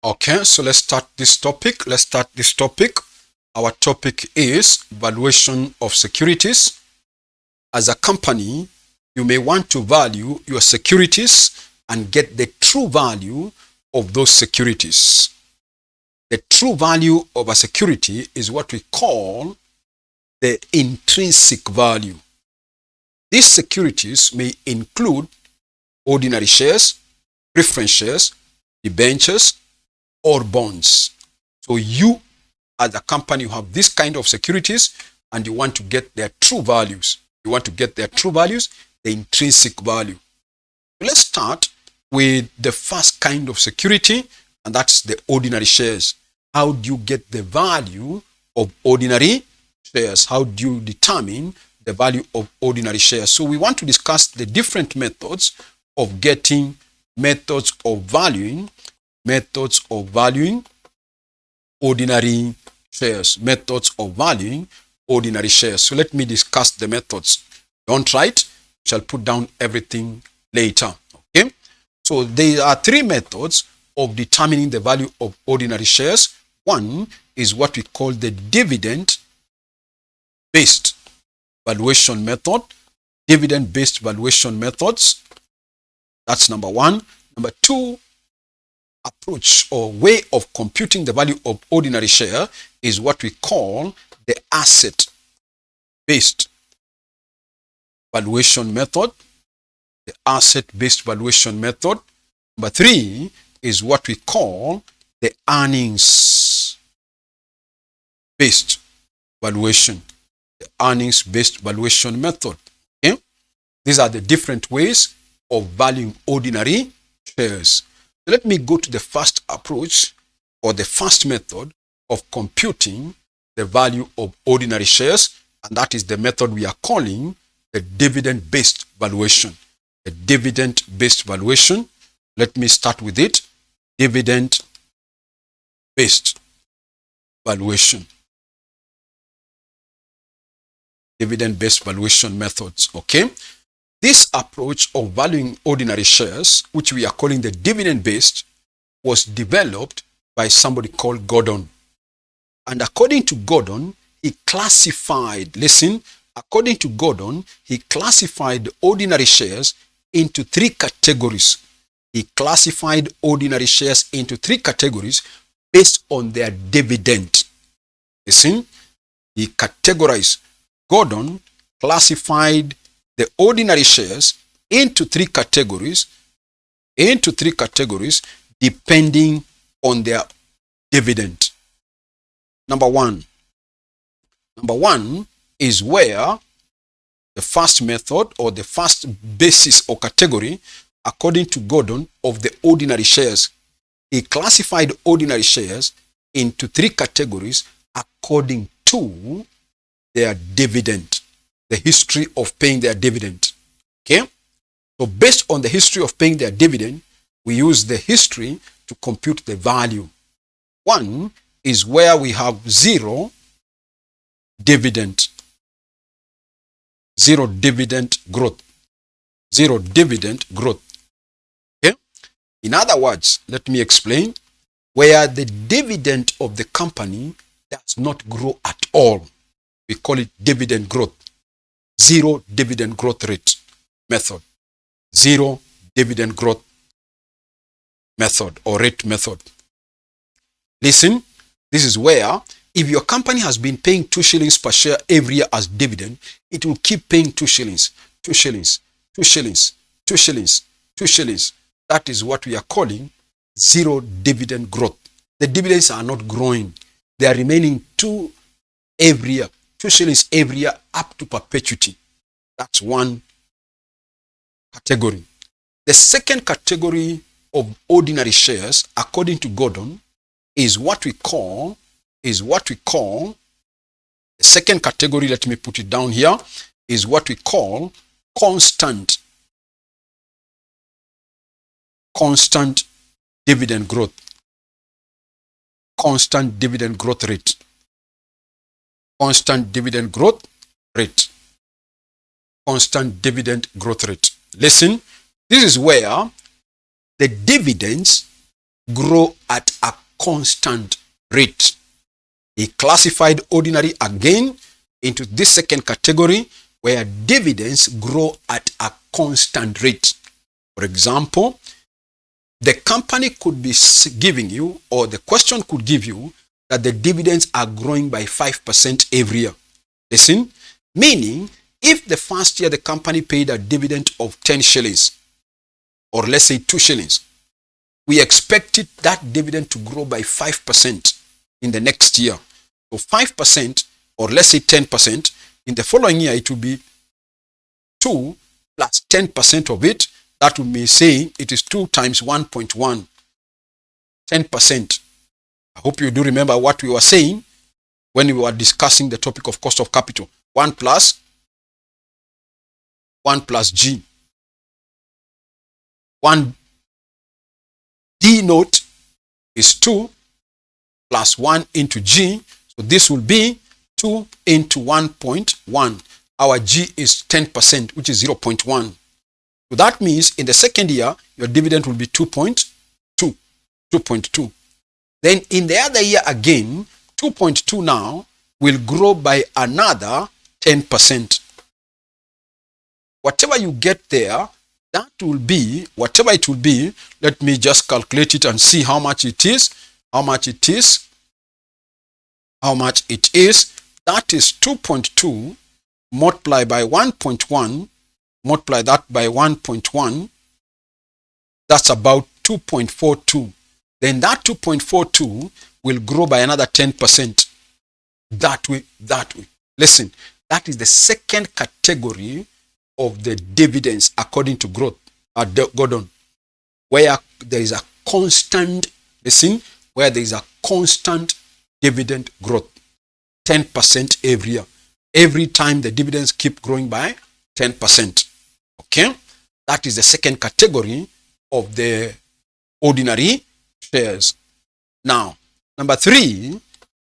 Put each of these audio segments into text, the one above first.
Okay, so let's start this topic. Our topic is valuation of securities. As a company, you may want to value your securities and get the true value of those securities. The true value of a security is what we call the intrinsic value. These securities may include ordinary shares, preference shares, debentures, or bonds. So you, as a company, you have this kind of securities and you want to get their true values. The intrinsic value. Let's start with the first kind of security, and that's the ordinary shares. How do you get the value of ordinary shares? How do you determine the value of ordinary shares? So we want to discuss the different methods of valuing ordinary shares. So let me discuss the methods. Don't write, we shall put down everything later. Okay? So there are three methods of determining the value of ordinary shares. One is what we call the dividend-based valuation method. Dividend-based valuation methods. That's number one. Number two, approach or way of computing the value of ordinary share is what we call the asset-based valuation method. Number three is what we call the earnings-based valuation. Method. Okay? These are the different ways of valuing ordinary shares. So let me go to the first approach or the first method of computing the value of ordinary shares, and that is the method we are calling the dividend-based valuation. Let me start with it. Dividend-based valuation. Dividend-based valuation methods. Okay. This approach of valuing ordinary shares, which we are calling the dividend-based, was developed by somebody called Gordon. And according to Gordon, he classified ordinary shares into three categories. Based on their dividend. Gordon classified the ordinary shares into three categories depending on their dividend. Number one is where the first method or the first basis or category, according to Gordon, of the ordinary shares. He classified ordinary shares into three categories according to their dividend, the history of paying their dividend. Okay? So based on the history of paying their dividend, we use the history to compute the value. One is where we have zero dividend growth. Okay? In other words, let me explain, where the dividend of the company does not grow at all. We call it dividend growth. Zero dividend growth rate method. Zero dividend growth method or rate method. Listen, this is where if your company has been paying 2 shillings per share every year as dividend, it will keep paying 2 shillings. That is what we are calling zero dividend growth. The dividends are not growing. They are remaining 2 every year. 2 shillings every year up to perpetuity. That's one category. The second category of ordinary shares, according to Gordon, is what we call the second category, let me put it down here, is what we call constant dividend growth. Constant dividend growth rate. Listen, this is where the dividends grow at a constant rate. He classified ordinary again into this second category where dividends grow at a constant rate. For example, the company could be giving you, or the question could give you, that the dividends are growing by 5% every year. Listen, meaning if the first year the company paid a dividend of 10 shillings, or let's say 2 shillings, we expected that dividend to grow by 5% in the next year. So 5%, or let's say 10%, in the following year it will be 2 plus 10% of it. That would mean saying it is 2 times 1.1, 10%. I hope you do remember what we were saying when we were discussing the topic of cost of capital. 1 plus G. 1 D note is 2 plus 1 into G. So this will be 2 into 1.1. Our G is 10%, which is 0.1. So that means in the second year, your dividend will be 2.2. Then in the other year again, 2.2 now will grow by another 10%. Whatever you get there, that will be, whatever it will be, let me just calculate it and see how much it is. That is 2.2 multiplied by 1.1, multiply that by 1.1, that's about 2.42. Then that 2.42 will grow by another 10%. That way. Listen, that is the second category of the dividends according to Gordon, where there is a constant, listen, where there is a constant dividend growth, 10% every year. Every time the dividends keep growing by 10%. Okay? That is the second category of the ordinary shares. Now, number 3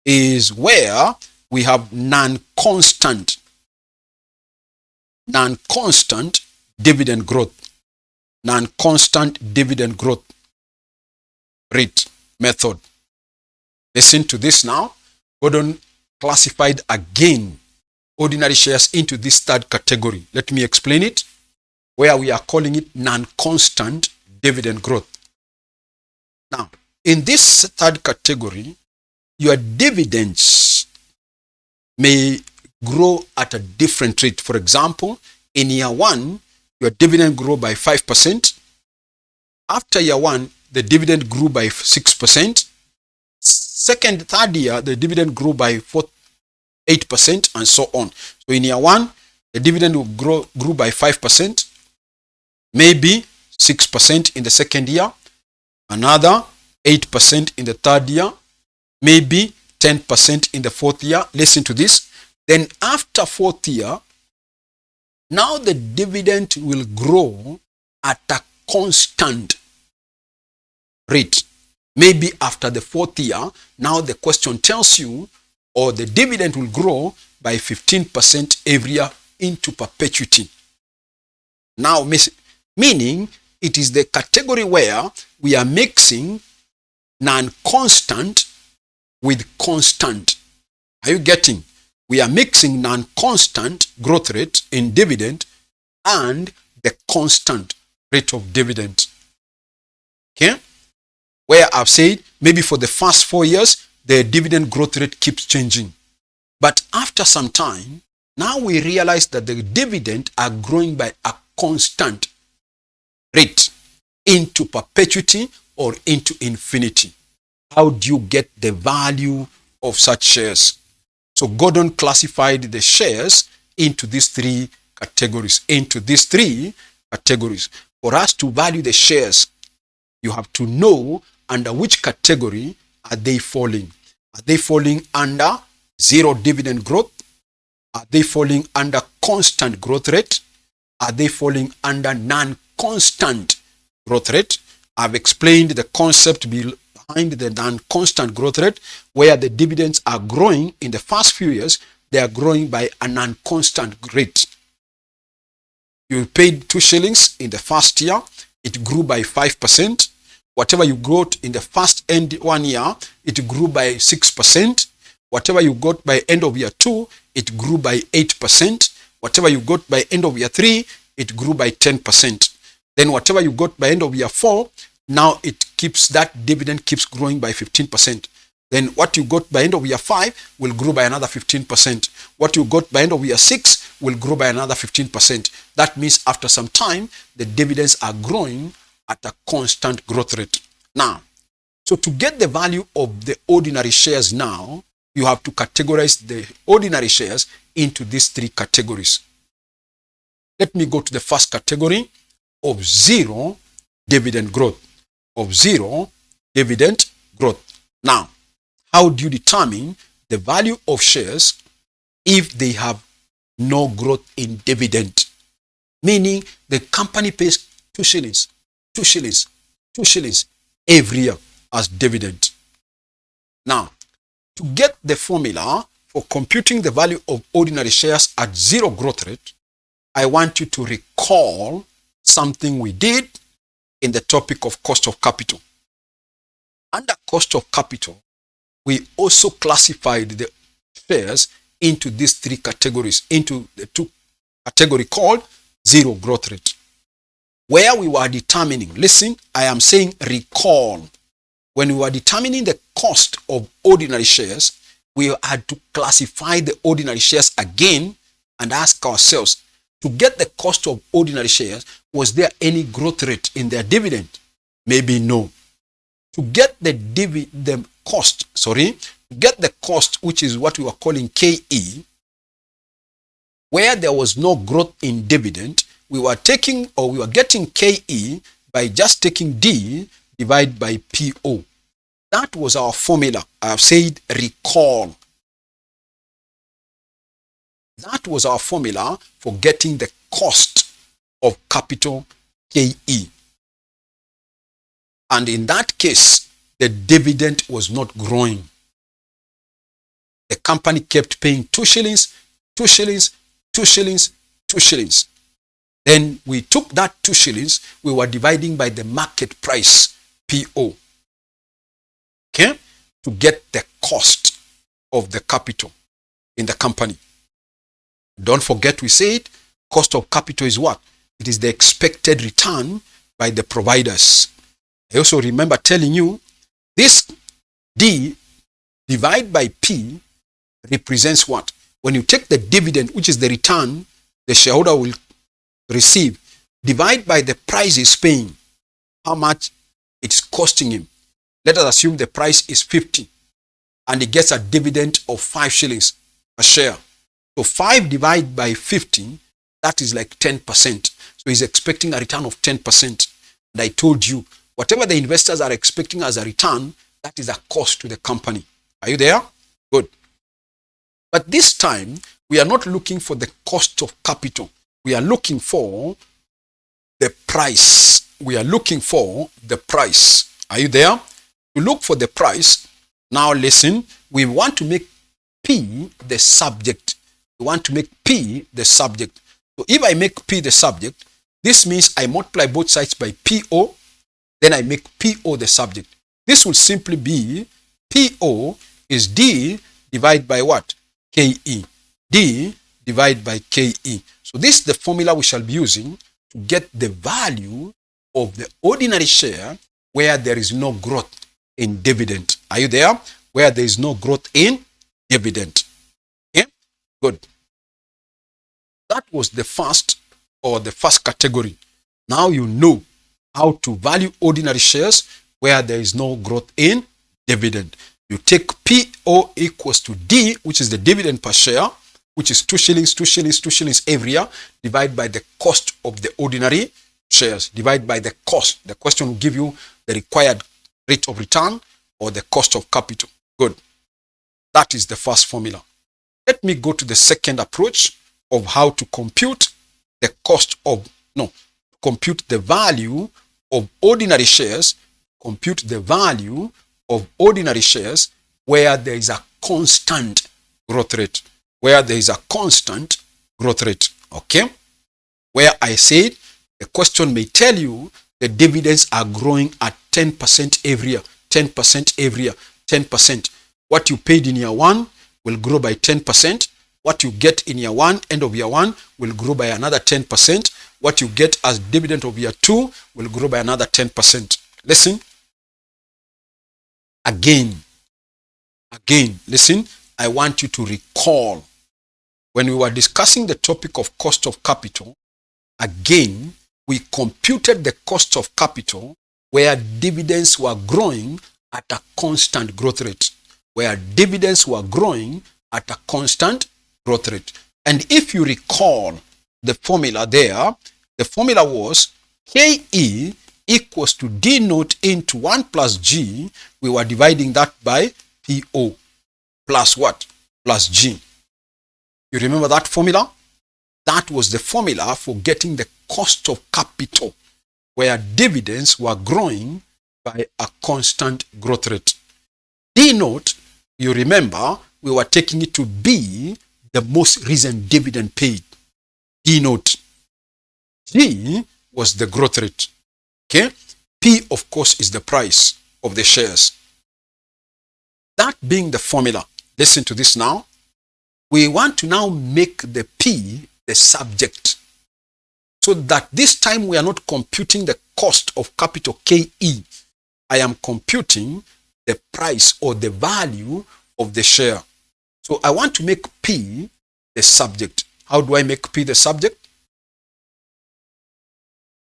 is where we have non-constant dividend growth. Non-constant dividend growth rate method. Listen to this now. Gordon classified again ordinary shares into this third category. Let me explain it, where we are calling it non-constant dividend growth. Now, in this third category, your dividends may grow at a different rate. For example, in year 1, your dividend grew by 5%. After year 1, the dividend grew by 6%. Third year, the dividend grew by 8%, and so on. So in year 1, the dividend will grew by 5%, maybe 6% in the second year, another 8% in the third year, maybe 10% in the fourth year. Listen to this. Then after fourth year, now the dividend will grow at a constant rate. Maybe after the fourth year, now the question tells you, or the dividend will grow by 15% every year into perpetuity. Now, meaning it is the category where we are mixing non-constant with constant. Are you getting? We are mixing non-constant growth rate in dividend and the constant rate of dividend. Okay? Where I've said maybe for the first 4 years, the dividend growth rate keeps changing. But after some time, now we realize that the dividend are growing by a constant rate into perpetuity or into infinity. How do you get the value of such shares? So Gordon classified the shares into these 3 categories. For us to value the shares, you have to know under which category are they falling. Are they falling under zero dividend growth? Are they falling under constant growth rate? Are they falling under non-constant growth rate? I've explained the concept behind the non-constant growth rate, where the dividends are growing in the first few years. They are growing by a non-constant rate. You paid 2 shillings in the first year. It grew by 5%. Whatever you got in the first end 1 year, it grew by 6%. Whatever you got by end of year 2, it grew by 8%. Whatever you got by end of year 3, it grew by 10%. Then whatever you got by end of year 4, now that dividend keeps growing by 15%. Then what you got by end of year 5 will grow by another 15%. What you got by end of year 6 will grow by another 15%. That means after some time, the dividends are growing at a constant growth rate. Now, so to get the value of the ordinary shares now, you have to categorize the ordinary shares into these 3 categories. Let me go to the first category of 0 dividend growth. Of 0 dividend growth. Now, how do you determine the value of shares if they have no growth in dividend? Meaning the company pays 2 shillings, 2 shillings, 2 shillings every year as dividend. Now, to get the formula for computing the value of ordinary shares at 0 growth rate, I want you to recall something we did in the topic of cost of capital. Under cost of capital, we also classified the shares into these 3 categories, into the 2 categories called 0 growth rate. Where we were determining, listen, I am saying recall. When we were determining the cost of ordinary shares, we had to classify the ordinary shares again and ask ourselves, to get the cost of ordinary shares, was there any growth rate in their dividend? Maybe no. To get the cost, which is what we were calling KE, where there was no growth in dividend, we were getting KE by just taking D divided by PO. That was our formula. I have said recall. That was our formula for getting the cost of capital KE. And in that case, the dividend was not growing. The company kept paying 2 shillings, 2 shillings, 2 shillings, 2 shillings. Then we took that 2 shillings, we were dividing by the market price, PO. Okay? To get the cost of the capital in the company. Don't forget we said cost of capital is what? It is the expected return by the providers. I also remember telling you this D divided by P represents what? When you take the dividend, which is the return the shareholder will receive, divide by the price he's paying, how much it's costing him. Let us assume the price is 50 and he gets a dividend of 5 shillings a share. So 5 divided by 50, that is like 10%. So he's expecting a return of 10%. And I told you, whatever the investors are expecting as a return, that is a cost to the company. Are you there? Good. But this time, we are not looking for the cost of capital. We are looking for the price. We are looking for the price. Are you there? To look for the price, now listen, we want to make P the subject. We want to make P the subject. So if I make P the subject, this means I multiply both sides by PO, then I make PO the subject. This will simply be PO is D divided by what? KE. D divided by KE. So this is the formula we shall be using to get the value of the ordinary share where there is no growth in dividend. Are you there? Where there is no growth in dividend. Okay? Good. That was the first category. Now you know how to value ordinary shares where there is no growth in dividend. You take PO equals to D, which is the dividend per share, which is 2 shillings, 2 shillings, 2 shillings every year, divide by the cost of the ordinary shares, divide by the cost. The question will give you the required rate of return or the cost of capital. Good. That is the first formula. Let me go to the second approach of how to compute the compute the value of ordinary shares, compute the value of ordinary shares where there is a constant growth rate. Where there is a constant growth rate. Okay? Where I said the question may tell you the dividends are growing at 10% every year, 10% every year, 10%. What you paid in year one will grow by 10%. What you get in year one, end of year one, will grow by another 10%. What you get as dividend of year two will grow by another 10%. Listen. Again, listen, I want you to recall when we were discussing the topic of cost of capital. Again, we computed the cost of capital where dividends were growing at a constant growth rate. Where dividends were growing at a constant growth rate. And if you recall the formula there, the formula was KE equals to D naught into 1 plus G. We were dividing that by PO plus what? Plus G. You remember that formula? That was the formula for getting the cost of capital where dividends were growing by a constant growth rate. D naught, you remember, we were taking it to be the most recent dividend paid. D naught. G was the growth rate. Okay? P, of course, is the price of the shares. That being the formula, listen to this now. We want to now make the P the subject. So that this time we are not computing the cost of capital KE. I am computing the price or the value of the share. So I want to make P the subject. How do I make P the subject?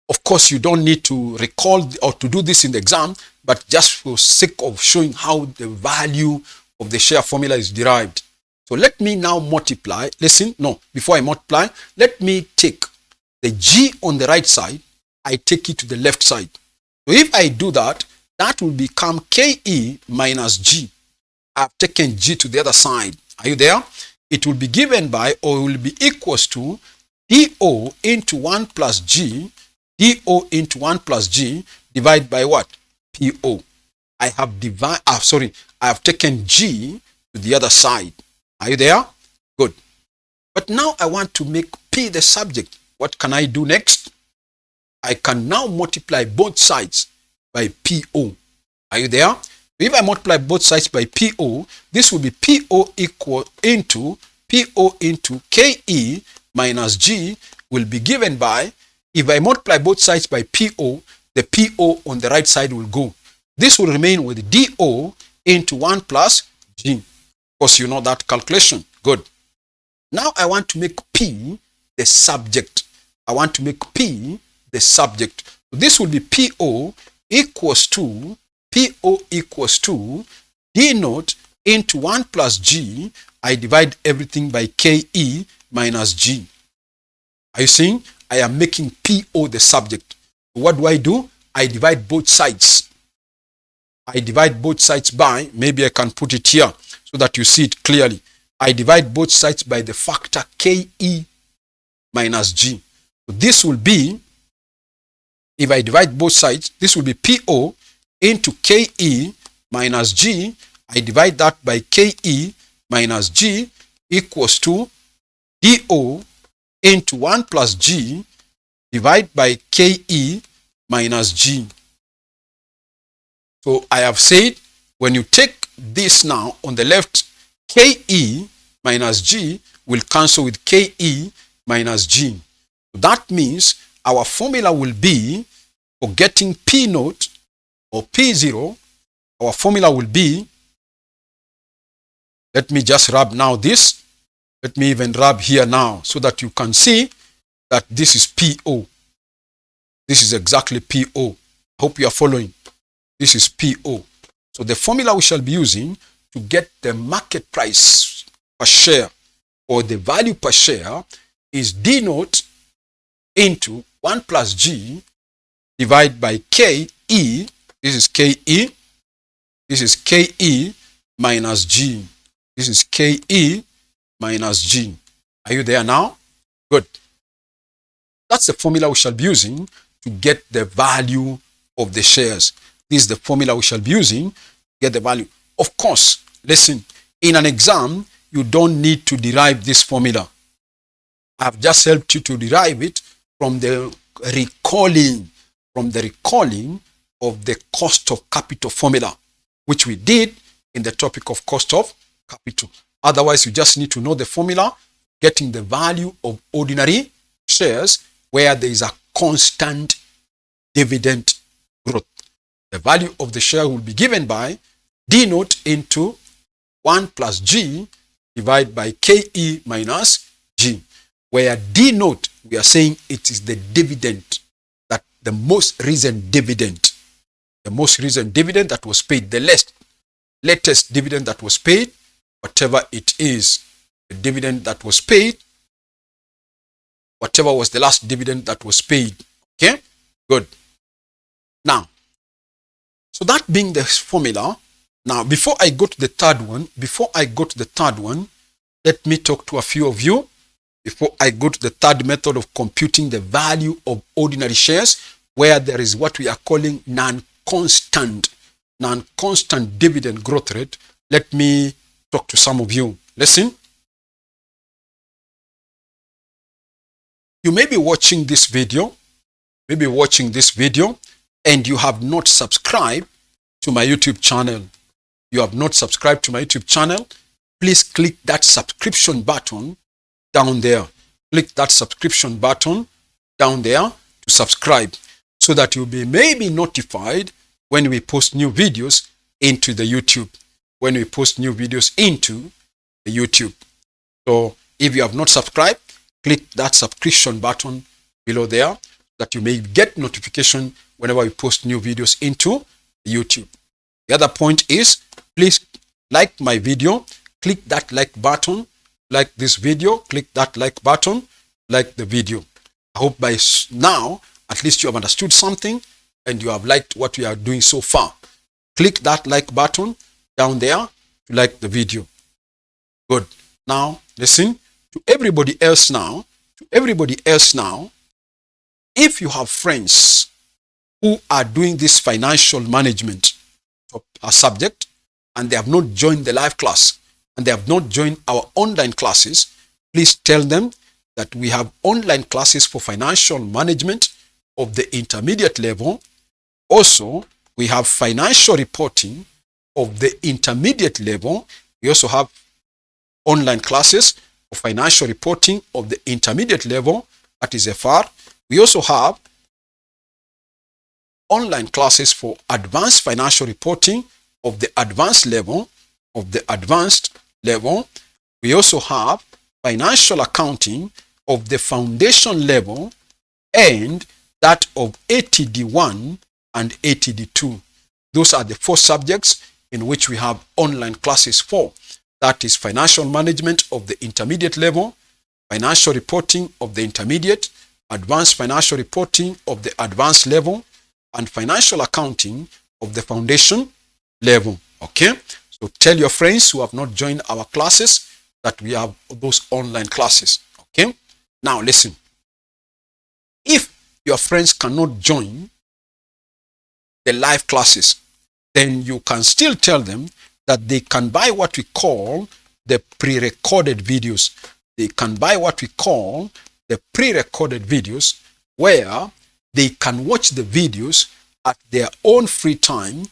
Of course, you don't need to recall or to do this in the exam, but just for sake of showing how the value of the share formula is derived. So let me now multiply. Listen, no, before I multiply, let me take the G on the right side. I take it to the left side. So if I do that, that will become KE minus G. I've taken G to the other side. Are you there? It will be given by, or will be equals to DO into 1 plus G, DO into 1 plus G divided by what? PO. I have taken G to the other side. Are you there? Good. But now I want to make P the subject. What can I do next? I can now multiply both sides by PO. Are you there? If I multiply both sides by PO, this will be PO equal into PO into KE minus G will be given by, if I multiply both sides by PO, the PO on the right side will go. This will remain with DO into 1 plus G. Of course, you know that calculation. Good. Now I want to make P the subject. I want to make P the subject. So this will be PO equals to D naught into 1 plus G. I divide everything by KE minus G. Are you seeing? I am making PO the subject. What do? I divide both sides. I divide both sides by, maybe I can put it here so that you see it clearly. I divide both sides by the factor KE minus G. So this will be, if I divide both sides, this will be PO into KE minus G. I divide that by KE minus G equals to DO into 1 plus G divided by KE minus G. So I have said, when you take this now on the left, KE minus G will cancel with KE minus G. So that means our formula will be, for getting P naught or P0, our formula will be, let me just rub now this. Let me even rub here now so that you can see that this is PO. This is exactly PO. Hope you are following. This is PO. So the formula we shall be using to get the market price per share or the value per share is D naught into 1 plus G divided by KE. This is KE. This is KE minus G. This is KE minus G. Are you there now? Good. That's the formula we shall be using to get the value of the shares. This is the formula we shall be using to get the value. Of course, listen, in an exam, you don't need to derive this formula. I've just helped you to derive it from the recalling from the recalling of the cost of capital formula, which we did in the topic of cost of capital. Otherwise, you just need to know the formula, getting the value of ordinary shares where there is a constant dividend growth. The value of the share will be given by D naught into 1 plus G divided by KE minus G, where D naught, we are saying it is the dividend, that the most recent dividend, that was paid, the latest dividend that was paid, whatever it is, the dividend that was paid, whatever was the last dividend that was paid. Okay, good. Now, so that being the formula, now before I go to the third one, let me talk to a few of you before I go to the third method of computing the value of ordinary shares, where there is what we are calling non-constant dividend growth rate. Let me talk to some of you. Listen. You may be watching this video, and you have not subscribed to my YouTube channel. Please click that subscription button down there. Click that subscription button down there to subscribe, so that you'll be maybe notified when we post new videos into the YouTube. So if you have not subscribed, click that subscription button below there, that you may get notification whenever we post new videos into YouTube. The other point is, please like my video, click that like button, like this video, click that like button, like the video. I hope by now, at least you have understood something and you have liked what we are doing so far. Click that like button down there to like the video. Good. Now, listen to everybody else now. If you have friends who are doing this financial management subject, and they have not joined the live class, and they have not joined our online classes, please tell them that we have online classes for financial management of the intermediate level. Also, we have financial reporting of the intermediate level. We also have online classes for financial reporting of the intermediate level, that is FR. We also have online classes for advanced financial reporting of the advanced level, We also have financial accounting of the foundation level and that of ATD1 and ATD2. Those are the 4 subjects in which we have online classes for. That is financial management of the intermediate level, financial reporting of the intermediate, advanced financial reporting of the advanced level, and financial accounting of the foundation level. Okay, so tell your friends who have not joined our classes that we have those online classes. Okay, now listen. If your friends cannot join the live classes, then you can still tell them that they can buy what we call the pre-recorded videos. They can buy what we call the pre-recorded videos, where they can watch the videos at their own free time,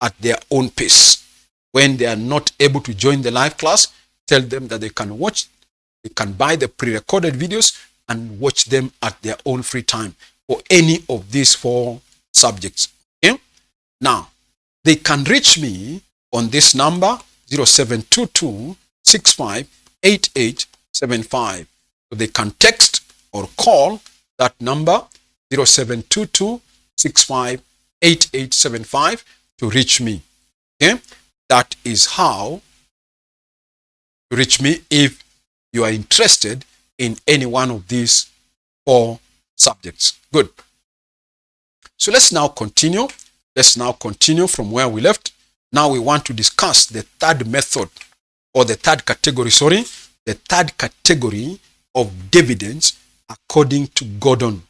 at their own pace. When they are not able to join the live class, tell them that they can buy the pre-recorded videos and watch them at their own free time for any of these 4 subjects. Okay? Now, they can reach me on this number 0722-658875. So they can text or call that number 0722-658875 to reach me. Okay? That is how to reach me if you are interested in any one of these 4 subjects. Good. So let's now continue. From where we left. Now we want to discuss the third method, or the third category, the third category of dividends according to Gordon.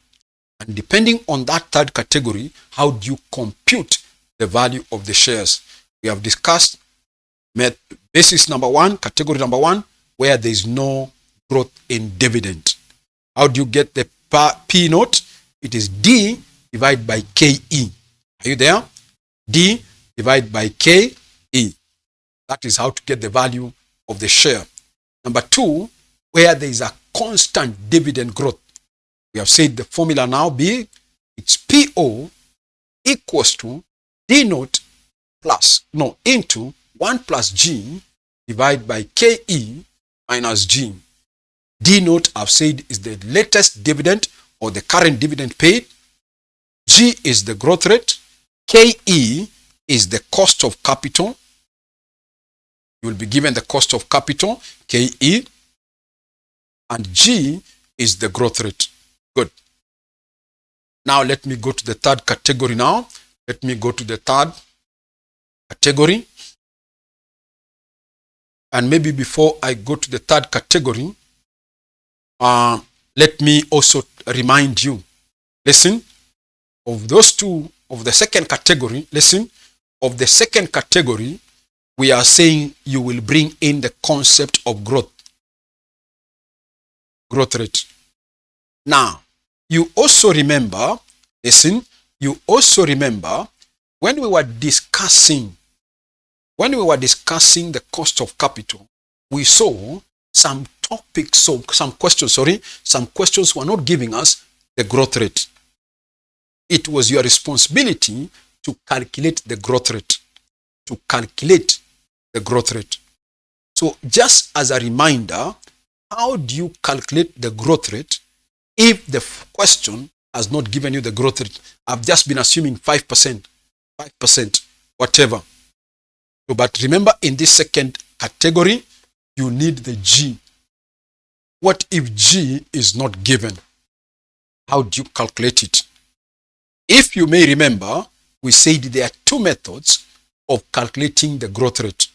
And depending on that third category, how do you compute the value of the shares? We have discussed basis number 1, category number 1, where there is no growth in dividend. How do you get the P naught? It is D divided by KE. Are you there? D divided by KE. That is how to get the value of the share. Number 2, where there is a constant dividend growth. We have said the formula now be, it's PO equals to D naught into 1 plus G divided by KE minus G. D naught, I've said, is the latest dividend or the current dividend paid. G is the growth rate. KE is the cost of capital. You will be given the cost of capital, KE, and G is the growth rate. Good. Now let me go to the third category now. Let me go to the third category. And maybe before I go to the third category, let me also remind you, listen, of those two, of the second category, listen, of the second category, we are saying you will bring in the concept of growth rate. Now, you also remember, listen, you also remember when we were discussing the cost of capital, we saw some topics, some questions were not giving us the growth rate. It was your responsibility to calculate the growth rate. So just as a reminder, how do you calculate the growth rate if the question has not given you the growth rate? I've just been assuming 5%, whatever. So, but remember, in this second category, you need the G. What if G is not given? How do you calculate it? If you may remember, we said there are two methods of calculating the growth rate.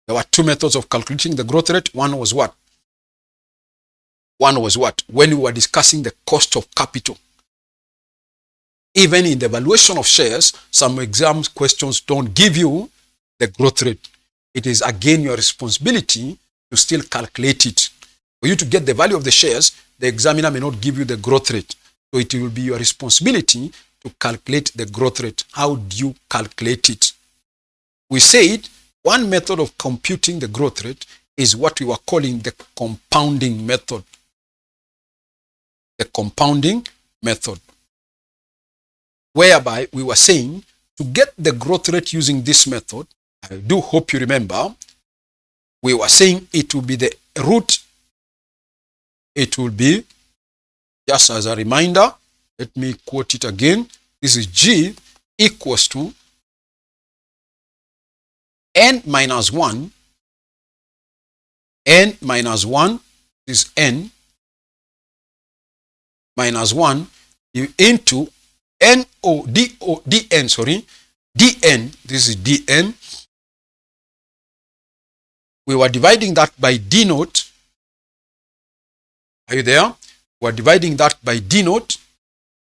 There were two methods of calculating the growth rate. One was what? When we were discussing the cost of capital. Even in the valuation of shares, some exam questions don't give you the growth rate. It is again your responsibility to still calculate it. For you to get the value of the shares, the examiner may not give you the growth rate. So it will be your responsibility to calculate the growth rate. How do you calculate it? We said one method of computing the growth rate is what we were calling the compounding method. The compounding method. Whereby we were saying to get the growth rate using this method, I do hope you remember, we were saying it will be the root. It will be, just as a reminder, let me quote it again. This is G equals to N minus 1. N minus 1 is N minus 1 into Dn, Dn, this is Dn. We were dividing that by D naught. Are you there? We are dividing that by D naught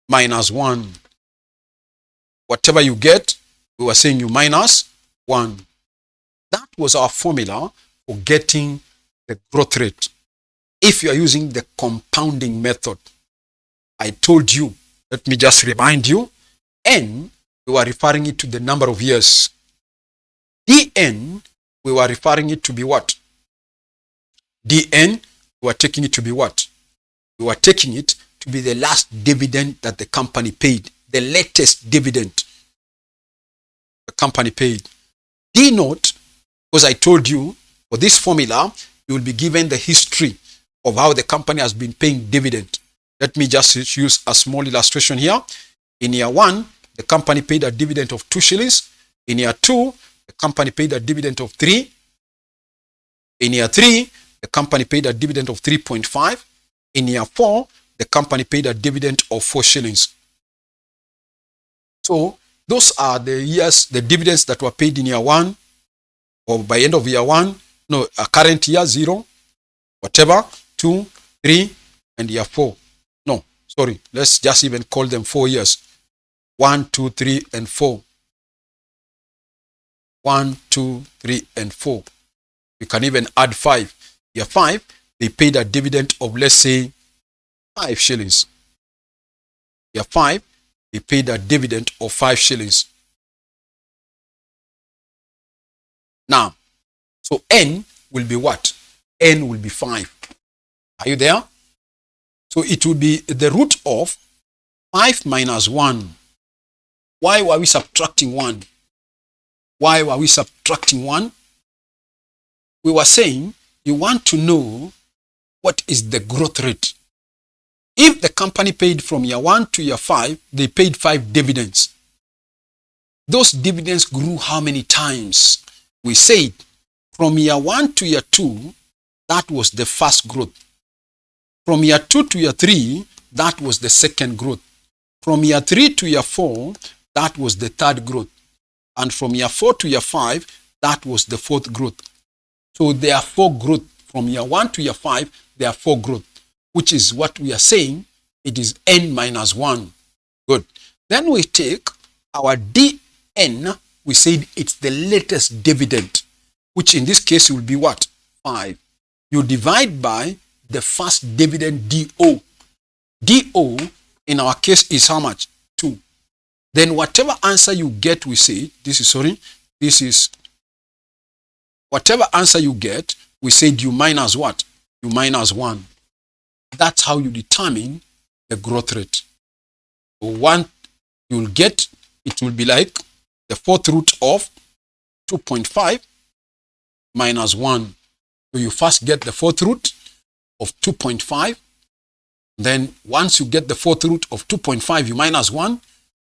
minus 1. Whatever you get, we were saying you minus 1. That was our formula for getting the growth rate. If you are using the compounding method, I told you, let me just remind you, N, we were referring it to the number of years. Dn, we were referring it to be what? Dn, we were taking it to be what? We were taking it to be the last dividend that the company paid, the latest dividend the company paid. D naught, because I told you, for this formula, you will be given the history of how the company has been paying dividend. Let me just use a small illustration here. In year 1, the company paid a dividend of 2 shillings. In year 2, the company paid a dividend of 3. In year 3, the company paid a dividend of 3.5. In year 4, the company paid a dividend of 4 shillings. So those are the years, the dividends that were paid in year 1, or by end of year 1, no, current year 0, whatever, 2, 3, and year 4. No, sorry, let's just even call them 4 years. 1, 2, 3, and 4. 1, 2, 3, and 4. You can even add 5. Year 5, they paid a dividend of, let's say, 5 shillings. Year 5, they paid a dividend of 5 shillings. Now, so N will be what? N will be 5. Are you there? So it will be the root of 5 minus 1. Why were we subtracting 1? Why were we subtracting 1? We were saying you want to know what is the growth rate. If the company paid from year 1 to year 5, they paid 5 dividends. Those dividends grew how many times? We said from year 1 to year 2, that was the first growth. From year 2 to year 3, that was the second growth. From year 3 to year 4, that was the third growth. And from year 4 to year 5, that was the fourth growth. So there are 4 growth. From year 1 to year 5, there are 4 growth, which is what we are saying. It is N minus 1. Good. Then we take our DN. We said it's the latest dividend, which in this case will be what? 5. You divide by the first dividend DO. DO in our case is how much? 2. Then whatever answer you get, we say, whatever answer you get, we said you minus what? You minus 1. That's how you determine the growth rate. So 1 you'll get, it will be like the fourth root of 2.5 minus 1. So you first get the fourth root of 2.5. Then once you get the fourth root of 2.5, you minus 1.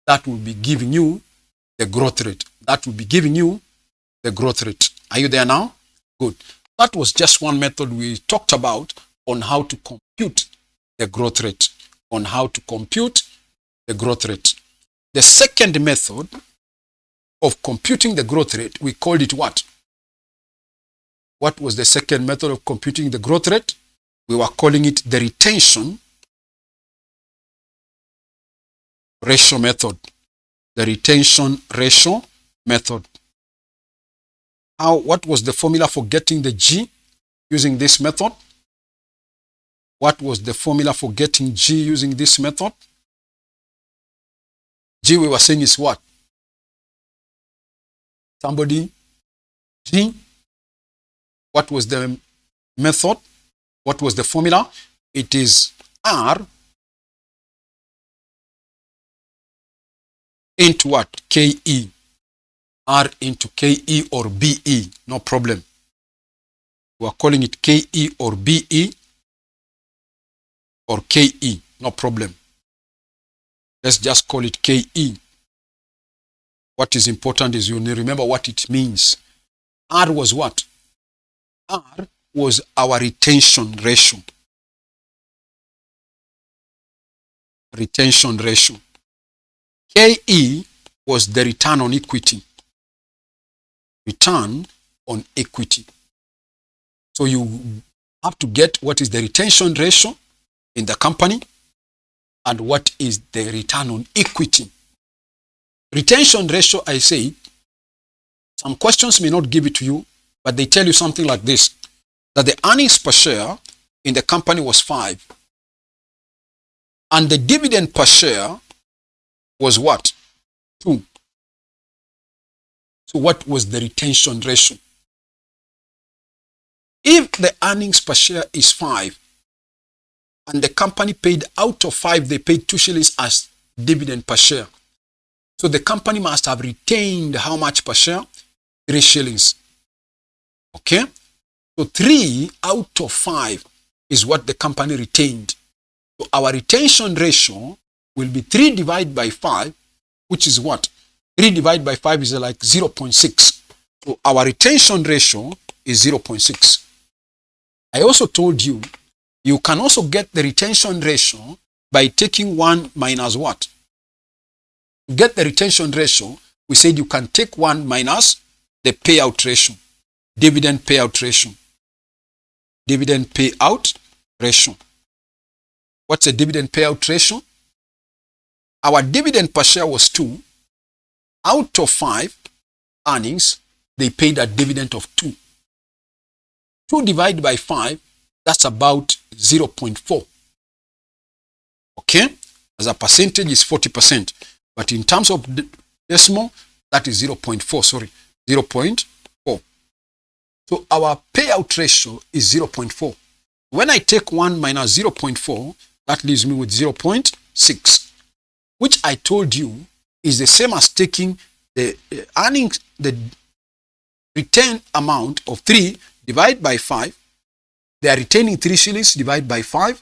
That will be giving you the growth rate. That will be giving you the growth rate. Are you there now? Good. That was just one method we talked about on how to compute the growth rate. On how to compute the growth rate. The second method of computing the growth rate, we called it what? What was the second method of computing the growth rate? We were calling it the retention ratio method. The retention ratio method. What was the formula for getting the G using this method? What was the formula for getting G using this method? G we were saying is what? Somebody? G? What was the method? What was the formula? It is R into what? KE. R into KE or BE. No problem. We are calling it KE or BE or KE. No problem. Let's just call it KE. What is important is you need to remember what it means. R was what? R was our retention ratio. Retention ratio. KE was the return on equity. Return on equity. So you have to get what is the retention ratio in the company and what is the return on equity. Retention ratio, I say, some questions may not give it to you, but they tell you something like this, that the earnings per share in the company was 5 and the dividend per share was what? 2. So what was the retention ratio? If the earnings per share is 5 and the company paid out of 5, they paid 2 shillings as dividend per share. So the company must have retained how much per share? 3 shillings. Okay? So 3 out of 5 is what the company retained. So our retention ratio will be 3 divided by 5, which is what? 3 divided by 5 is like 0.6. So our retention ratio is 0.6. I also told you, you can also get the retention ratio by taking 1 minus what? To get the retention ratio, we said you can take 1 minus the payout ratio, dividend payout ratio. Dividend payout ratio. What's a dividend payout ratio? Our dividend per share was 2. Out of 5 earnings, they paid a dividend of 2. 2 divided by 5 that's about 0.4. Okay? As a percentage is 40%. But in terms of decimal, that is 0.4, sorry, 0.4. So our payout ratio is 0.4. When I take 1 minus 0.4, that leaves me with 0.6, which I told you is the same as taking the earnings, the retained amount of 3 divided by 5. They are retaining 3 shillings divided by 5,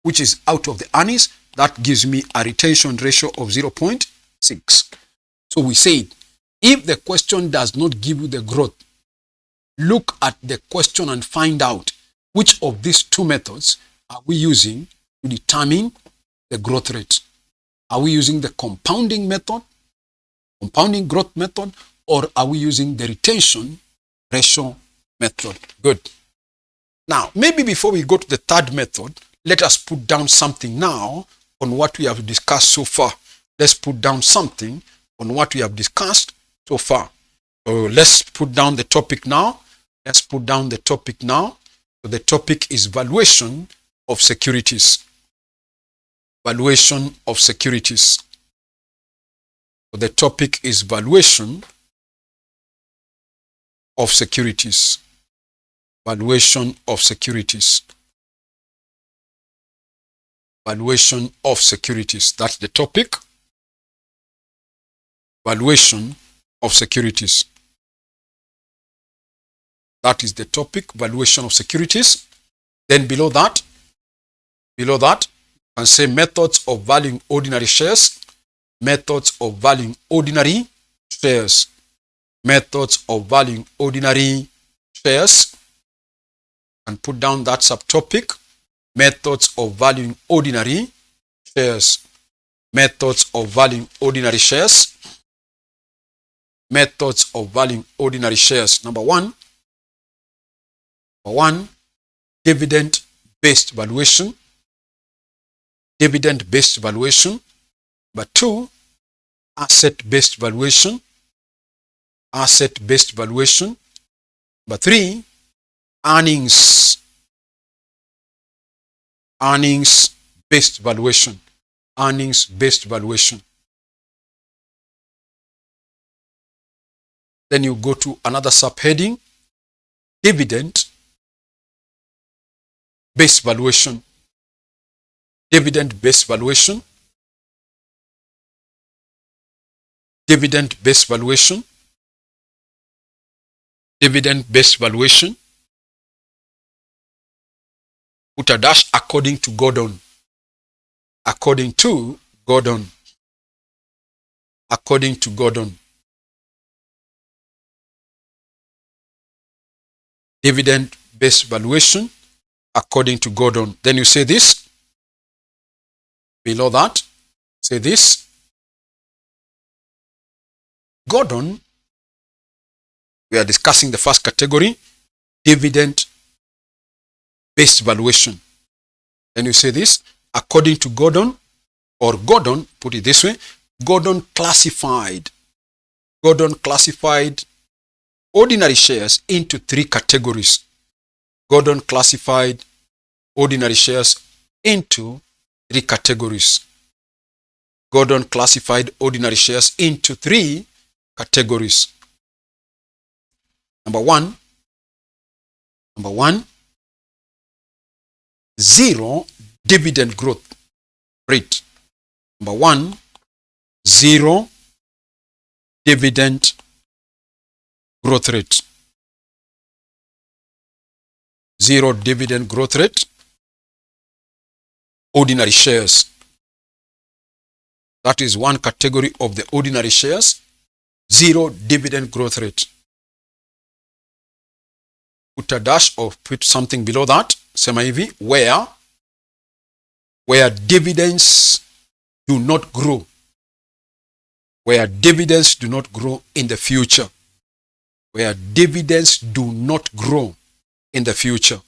which is out of the earnings. That gives me a retention ratio of 0.6. So we said, if the question does not give you the growth, look at the question and find out which of these two methods are we using to determine the growth rate. Are we using the compounding method, compounding growth method, or are we using the retention ratio method? Good. Now, maybe before we go to the third method, let us put down something now on what we have discussed so far. Let's put down something on what we have discussed so far. So let's put down the topic now. Let's put down the topic now. So the topic is valuation of securities. Valuation of securities. So the topic is valuation of securities. Valuation of securities. Valuation of securities. That's the topic. Valuation of securities. That is the topic, valuation of securities. Then below that, you can say methods of valuing ordinary shares. Methods of valuing ordinary shares. Methods of valuing ordinary shares. And put down that subtopic. Methods of valuing ordinary shares. Methods of valuing ordinary shares. Methods of valuing ordinary shares. Number one, dividend-based valuation. Dividend-based valuation. Number 2, asset-based valuation. Asset-based valuation. Number 3, earnings. Earnings-based valuation. Earnings-based valuation. Then you go to another subheading, dividend-based valuation. Dividend-based valuation. Dividend-based valuation. Dividend-based valuation. Put a dash according to Gordon. According to Gordon. According to Gordon. Dividend-based valuation according to Gordon. Then you say this. Below that, say this. Gordon, we are discussing the first category, dividend-based valuation. Then you say this, according to Gordon, or Gordon, put it this way, Gordon classified ordinary shares into 3 categories. Gordon classified ordinary shares into 3 categories. Gordon classified ordinary shares into 3 categories. Number one, 0 dividend growth rate. Number 1, 0 dividend growth rate. 0 dividend growth rate. Ordinary shares. That is one category of the ordinary shares. 0 dividend growth rate. Put a dash or put something below that. Sema hivi, where dividends do not grow. Where dividends do not grow in the future. Where dividends do not grow in the future.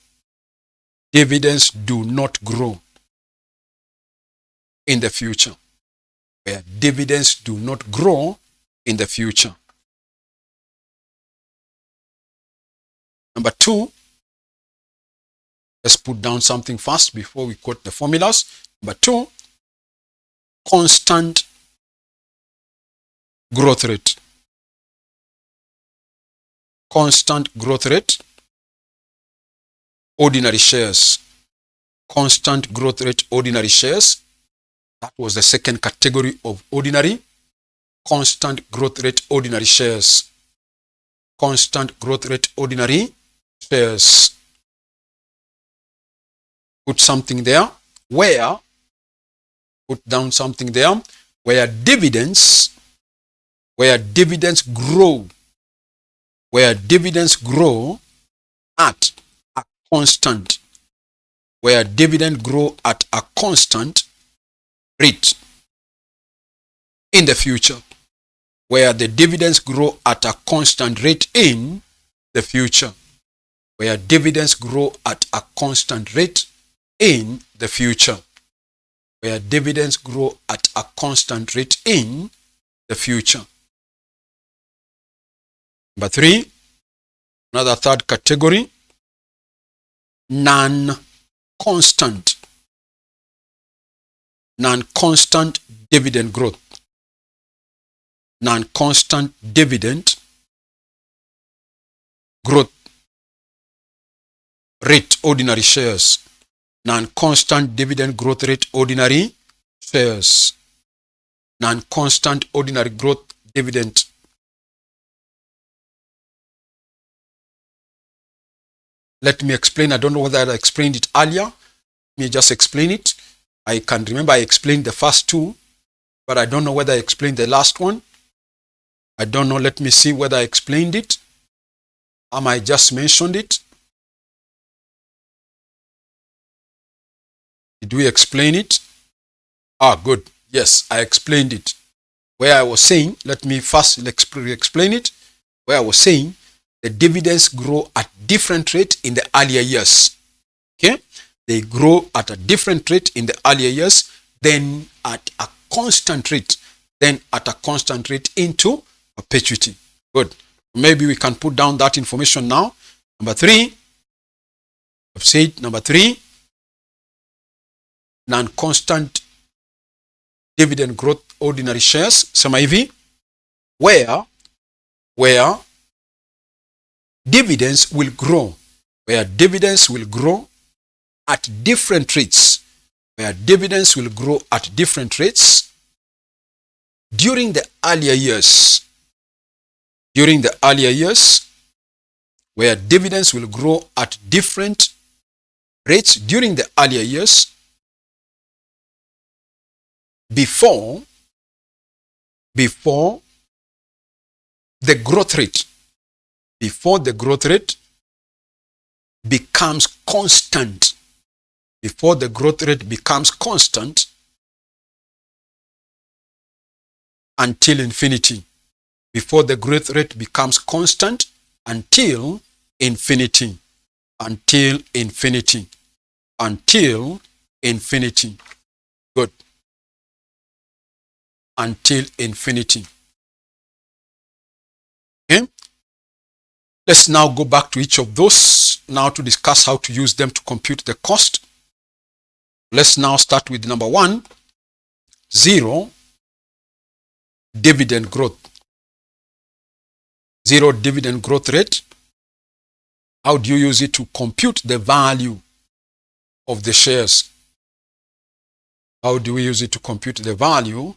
Dividends do not grow in the future. Where dividends do not grow in the future. Number 2, Let's put down something fast before we quote the formulas. Number 2, constant growth rate. Constant growth rate, ordinary shares. Constant growth rate, ordinary shares. That was the second category of ordinary. Constant growth rate, ordinary shares. Constant growth rate, ordinary shares. Put something there. Where, put down something there, where dividends grow, where dividends grow at a constant, where dividend grow at a constant rate in the future, where the dividends grow at a constant rate in the future, where dividends grow at a constant rate in the future, where dividends grow at a constant rate in the future. Number 3, another third category, non-constant dividend growth. Non-constant dividend growth rate, ordinary shares. Non-constant dividend growth rate, ordinary shares. Non-constant ordinary growth dividend. Let me explain. I don't know whether I explained it earlier. Let me just explain it. I can remember I explained the first 2, but I don't know whether I explained the last one. I don't know. Let me see whether I explained it. I just mentioned it. Did we explain it? Good. Yes, I explained it. Where I was saying, let me first explain it. Where I was saying the dividends grow at different rate in the earlier years. Okay? They grow at a different rate in the earlier years, then at a constant rate, into perpetuity. Good. Maybe we can put down that information now. Number 3, I've said number 3, non-constant dividend growth ordinary shares. Sema hivi, where dividends will grow, at different rates, during the earlier years, where dividends will grow at different rates during the earlier years, before the growth rate becomes constant, until infinity. Before the growth rate becomes constant until infinity. Good. Until infinity. Okay? Let's now go back to each of those now to discuss how to use them to compute the cost. Let's now start with number 1, 0 dividend growth. 0 dividend growth rate. How do you use it to compute the value of the shares? How do we use it to compute the value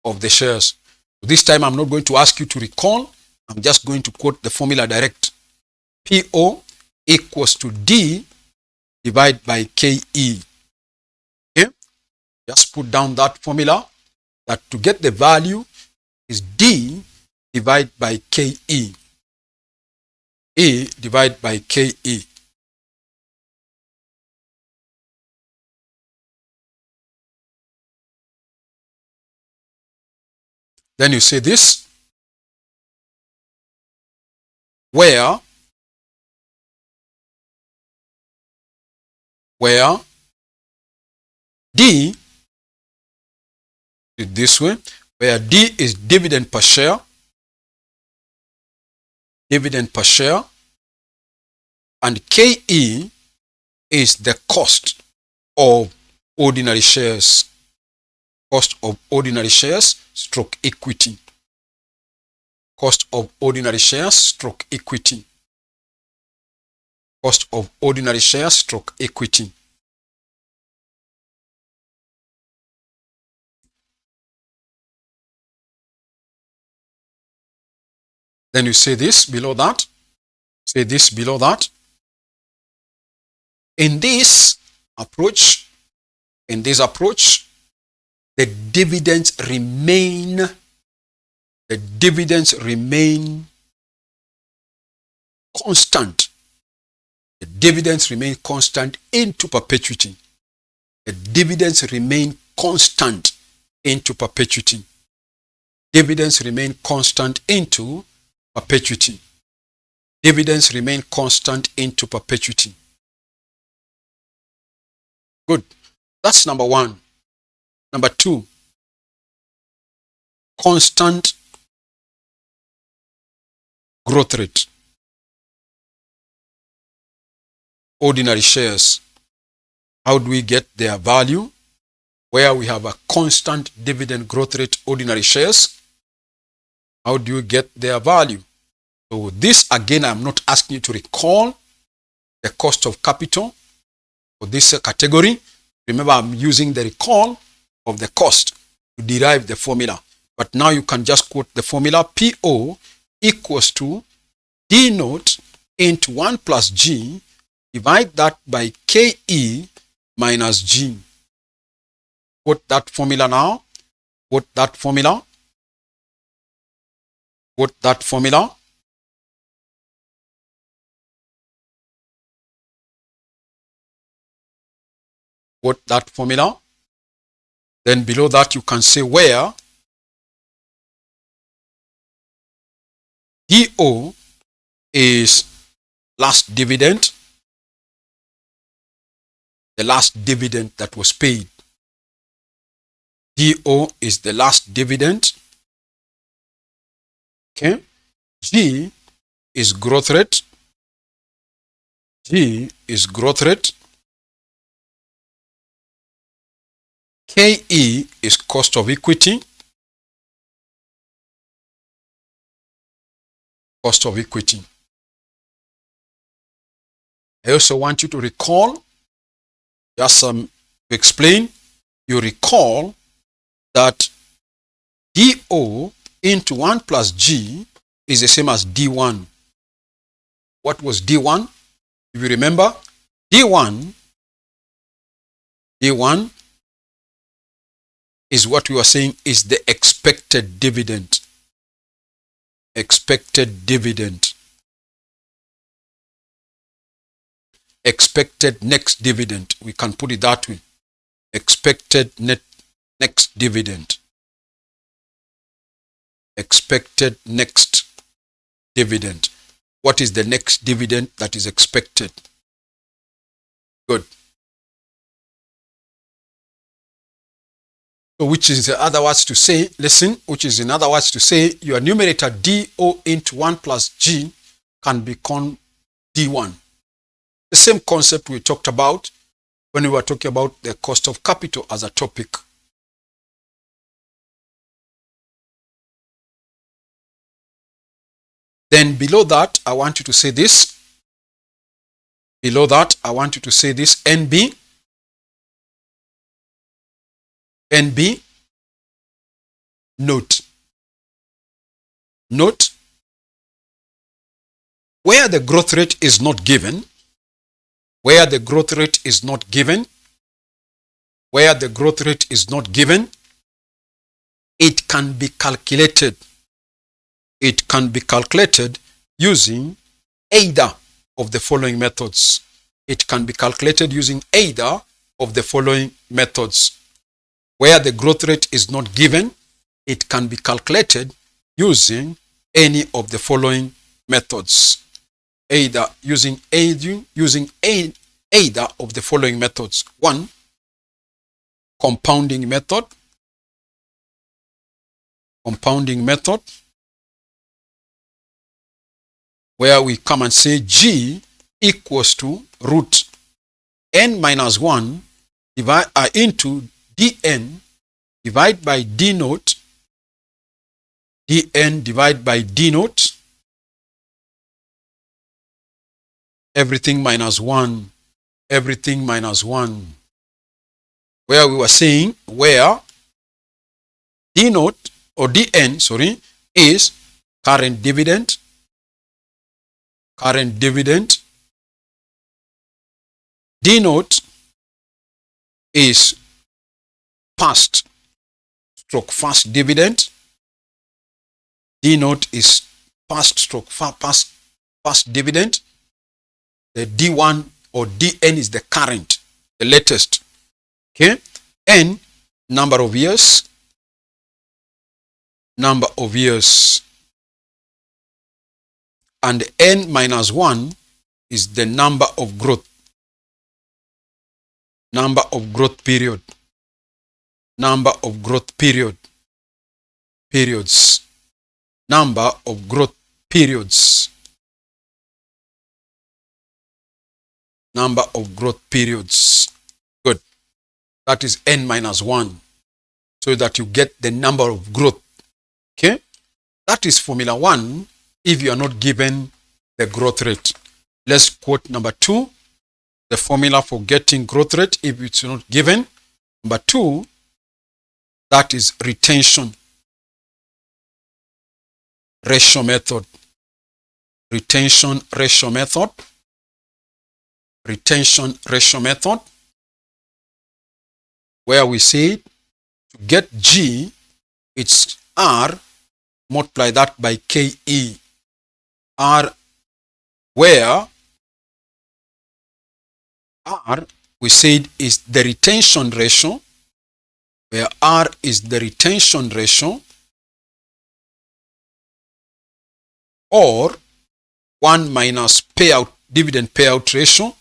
of the shares? This time I'm not going to ask you to recall. I'm just going to quote the formula direct. PO equals to D divided by KE. Okay? Just put down that formula, that to get the value is D divided by KE. E divided by KE. Then you say this, where D is this way, where D is dividend per share, and KE is the cost of ordinary shares. Cost of ordinary shares stroke equity. Cost of ordinary shares stroke equity. Cost of ordinary shares stroke equity. Then you say this below that. Say this below that. In this approach, the dividends remain constant. The dividends remain constant into perpetuity. The dividends remain constant into perpetuity. Dividends remain constant into perpetuity. Dividends remain constant into perpetuity. Good. That's number one. Number two, constant growth rate. Ordinary shares. How do we get their value? Where we have a constant dividend growth rate, ordinary shares. How do you get their value? So this, again, I'm not asking you to recall the cost of capital for this category. Remember, I'm using the recall of the cost to derive the formula. But now you can just quote the formula. PO equals to D naught into 1 plus G. Divide that by KE minus G. Quote that formula now. Quote that formula. Quote that formula. Quote that formula. Then below that you can say where DO is last dividend, the last dividend that was paid. DO is the last dividend. Okay. G is growth rate. G is growth rate. KE is cost of equity. Cost of equity. I also want you to recall, just to explain, you recall that DO into 1 plus G is the same as D1. What was D1? If you remember, D1 is what we were saying is the expected dividend. Expected dividend. Expected next dividend. We can put it that way. Expected next dividend. Expected next dividend. What is the next dividend that is expected? Good. So which is in other words to say, listen, which is in other words to say, your numerator DO into 1 plus G can become D1. The same concept we talked about when we were talking about the cost of capital as a topic. Then below that, I want you to say this. Below that, I want you to say this. NB. NB. Note. Note. Where the growth rate is not given, where the growth rate is not given, where the growth rate is not given, it can be calculated. It can be calculated using either of the following methods. It can be calculated using either of the following methods. Where the growth rate is not given, it can be calculated using any of the following methods. Either using either of the following methods. 1, compounding method. Compounding method, where we come and say G equals to root n minus 1 into dn divided by d naught, dn divided by d naught, everything minus 1, everything minus 1. Where we were saying where d naught or dn, sorry, is current dividend, d naught is past first dividend, d naught is past dividend, the d1 or dn is the current, the latest. Okay, n number of years, and n minus 1 is the number of growth period, periods. Good. That is n minus 1, so that you get the number of growth. Okay, that is formula 1 if you are not given the growth rate. Let's quote number 2, the formula for getting growth rate if it's not given. Number 2, that is retention ratio method. Retention ratio method, where we say to get G, it's R, multiply that by KE. R, where R, we said, is the retention ratio, where R is the retention ratio, or 1 minus dividend payout ratio,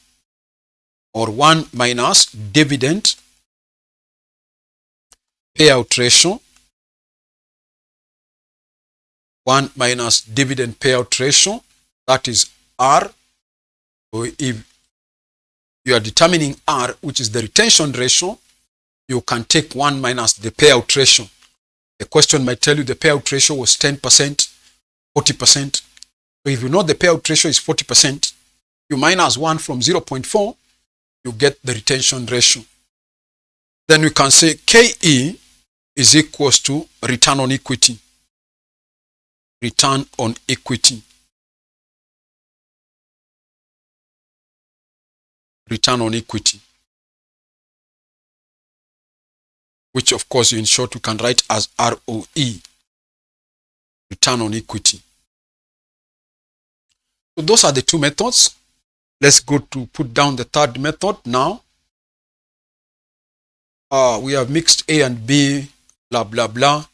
or 1 minus dividend payout ratio, 1 minus dividend payout ratio, that is R. So if you are determining R, which is the retention ratio, you can take 1 minus the payout ratio. The question might tell you the payout ratio was 10%, 40%. So if you know the payout ratio is 40%, you minus 1 from 0.4, you get the retention ratio. Then we can say KE is equals to return on equity. Return on equity. Return on equity. Which of course in short we can write as ROE. Return on equity. So those are the two methods. Let's go to put down the third method now. We have mixed A and B, blah, blah, blah.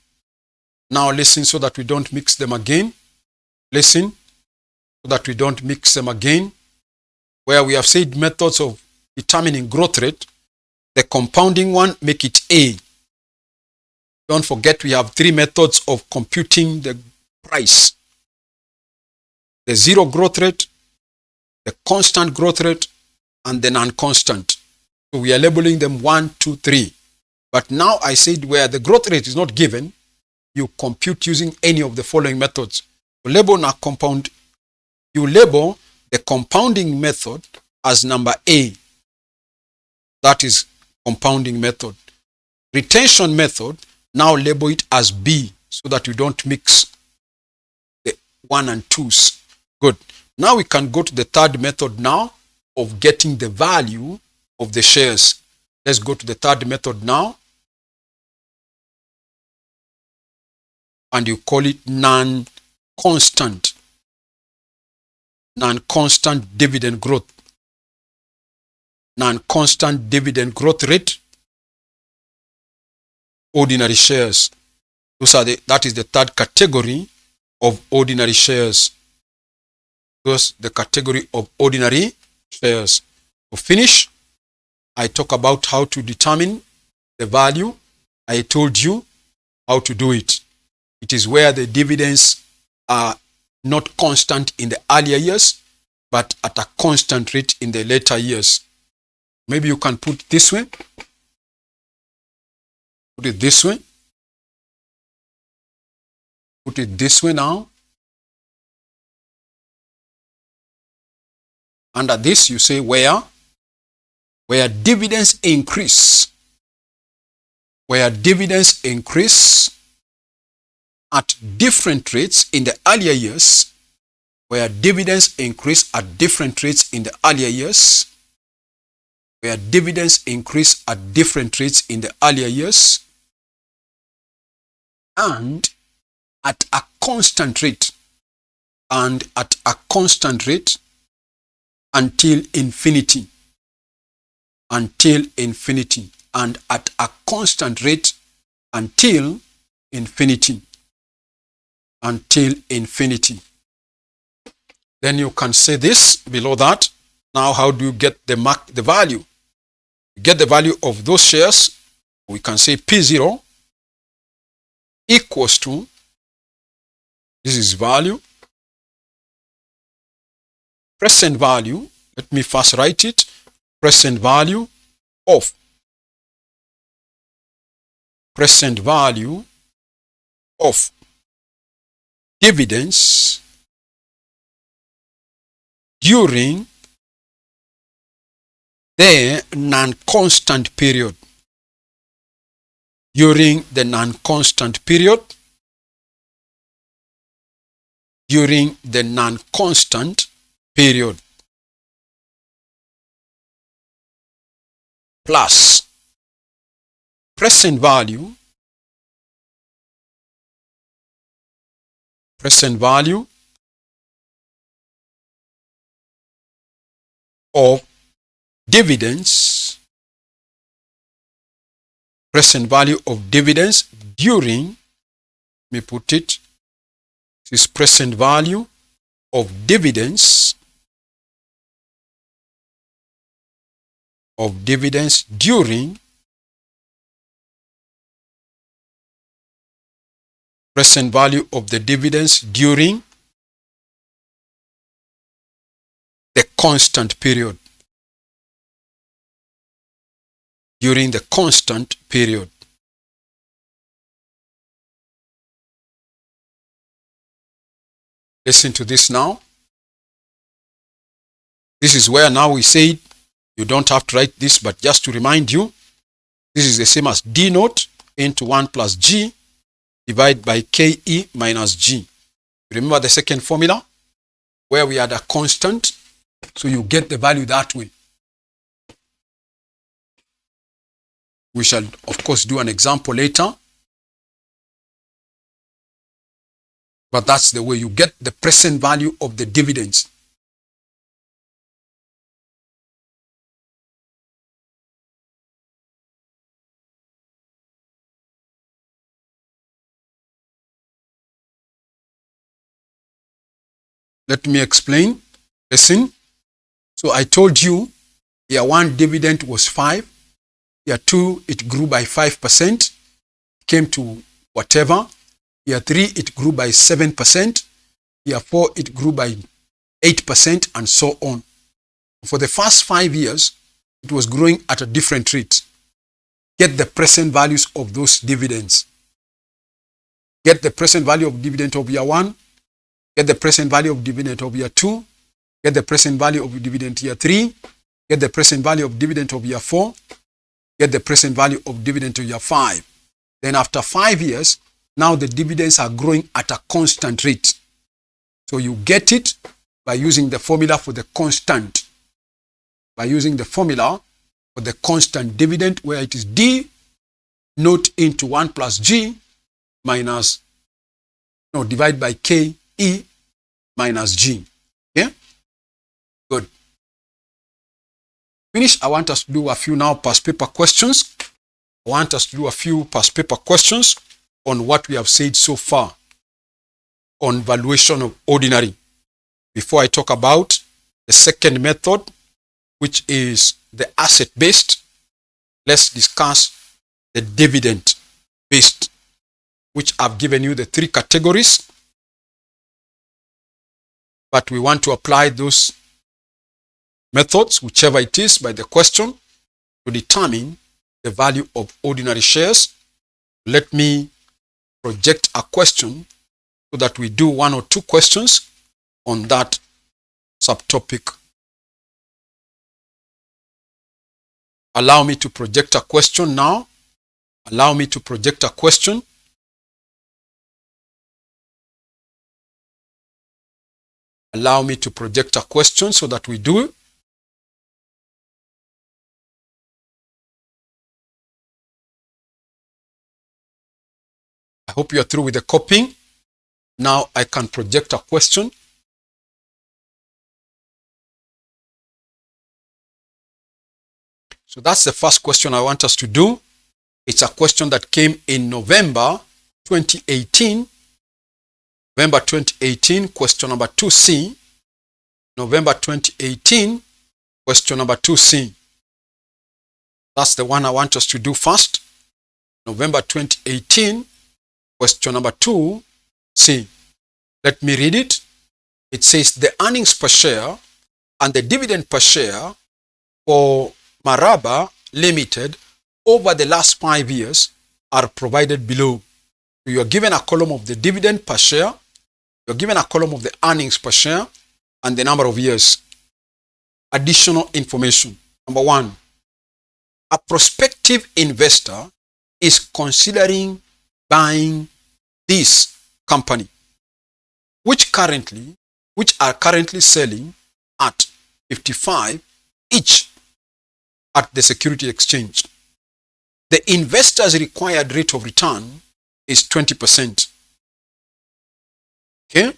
Now listen so that we don't mix them again. Listen so that we don't mix them again. Where we have said methods of determining growth rate, the compounding one, make it A. Don't forget we have 3 methods of computing the price. The zero growth rate, the constant growth rate, and the non-constant. So we are labeling them 1, 2, 3. But now I said where the growth rate is not given, you compute using any of the following methods. You label the compounding method as number A. That is compounding method. Retention method, now label it as B so that you don't mix the 1 and 2s. Good. Now we can go to the third method now of getting the value of the shares. Let's go to the third method now. And you call it non-constant dividend growth. Non-constant dividend growth rate, ordinary shares. That is the third category of ordinary shares. Those the category of ordinary shares. To finish, I talk about how to determine the value. I told you how to do it. It is where the dividends are not constant in the earlier years, but at a constant rate in the later years. Maybe you can put it this way. Put it this way. Put it this way now. Under this, you say where dividends increase. Where dividends increase at different rates in the earlier years. Where dividends increase at different rates in the earlier years. Where dividends increase at different rates in the earlier years. And at a constant rate. And at a constant rate until infinity. Until infinity. And at a constant rate until infinity. Until infinity. Then you can say this below that. Now how do you get the value? You get the value of those shares. We can say P0 equals to, this is value, present value. Let me first write it. Present value of dividends during the non-constant period. During the non-constant period. During the non-constant period. Plus present value of dividends, present value of dividends during, let me put it, this is present value of dividends during, present value of the dividends during the constant period. During the constant period. Listen to this now. This is where now we say you don't have to write this, but just to remind you, this is the same as D naught into 1 plus G divided by KE minus G. Remember the second formula where we had a constant, so you get the value that way. We shall, of course, do an example later. But that's the way you get the present value of the dividends. Let me explain. Listen. So I told you year 1 dividend was 5. Year 2, it grew by 5%, came to whatever. Year 3, it grew by 7%. Year 4, it grew by 8%, and so on. For the first 5 years, it was growing at a different rate. Get the present values of those dividends. Get the present value of dividend of year 1. Get the present value of dividend of year 2. Get the present value of dividend year 3. Get the present value of dividend of year 4. Get the present value of dividend of year 5. Then after 5 years, now the dividends are growing at a constant rate. So you get it by using the formula for the constant. By using the formula for the constant dividend, where it is D naught into 1 plus G minus, divided by KE minus G. Okay? Good. Finish. I want us to do a few now past paper questions. I want us to do a few past paper questions on what we have said so far on valuation of ordinary. Before I talk about the second method, which is the asset-based, let's discuss the dividend-based, which I've given you the 3 categories. But we want to apply those methods, whichever it is, by the question. to determine the value of ordinary shares. Let me project a question so that we do 1 or 2 questions on that subtopic. Allow me to project a question now. Allow me to project a question. Allow me to project a question so that we do. I hope you are through with the copying. Now I can project a question. So that's the first question I want us to do. It's a question that came in November 2018. November 2018, question number 2C. November 2018, question number 2C. That's the one I want us to do first. November 2018, question number 2C. Let me read it. It says the earnings per share and the dividend per share for Maraba Limited over the last 5 years are provided below. You are given a column of the dividend per share. You are given a column of the earnings per share and the number of years. Additional information. Number 1, a prospective investor is considering buying this company, which are currently selling at 55 each at the security exchange. The investor's required rate of return is 20%. Okay?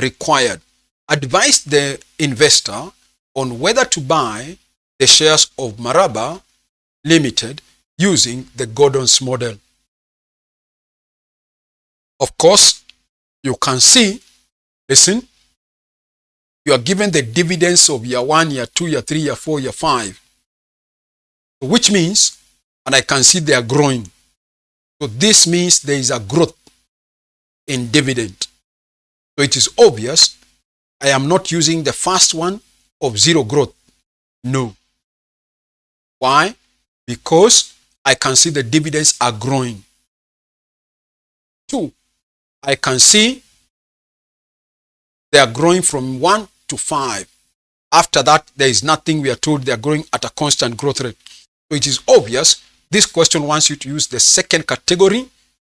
Required. Advise the investor on whether to buy the shares of Maraba Limited using the Gordon's model. Of course, you can see, listen, you are given the dividends of year 1, year 2, year 3, year 4, year 5. Which means, and I can see they are growing. So this means there is a growth in dividend. So it is obvious I am not using the first one of 0 growth. No. Why? Because I can see the dividends are growing. 2, I can see they are growing from 1 to 5. After that, there is nothing. We are told they are growing at a constant growth rate. So it is obvious this question wants you to use the second category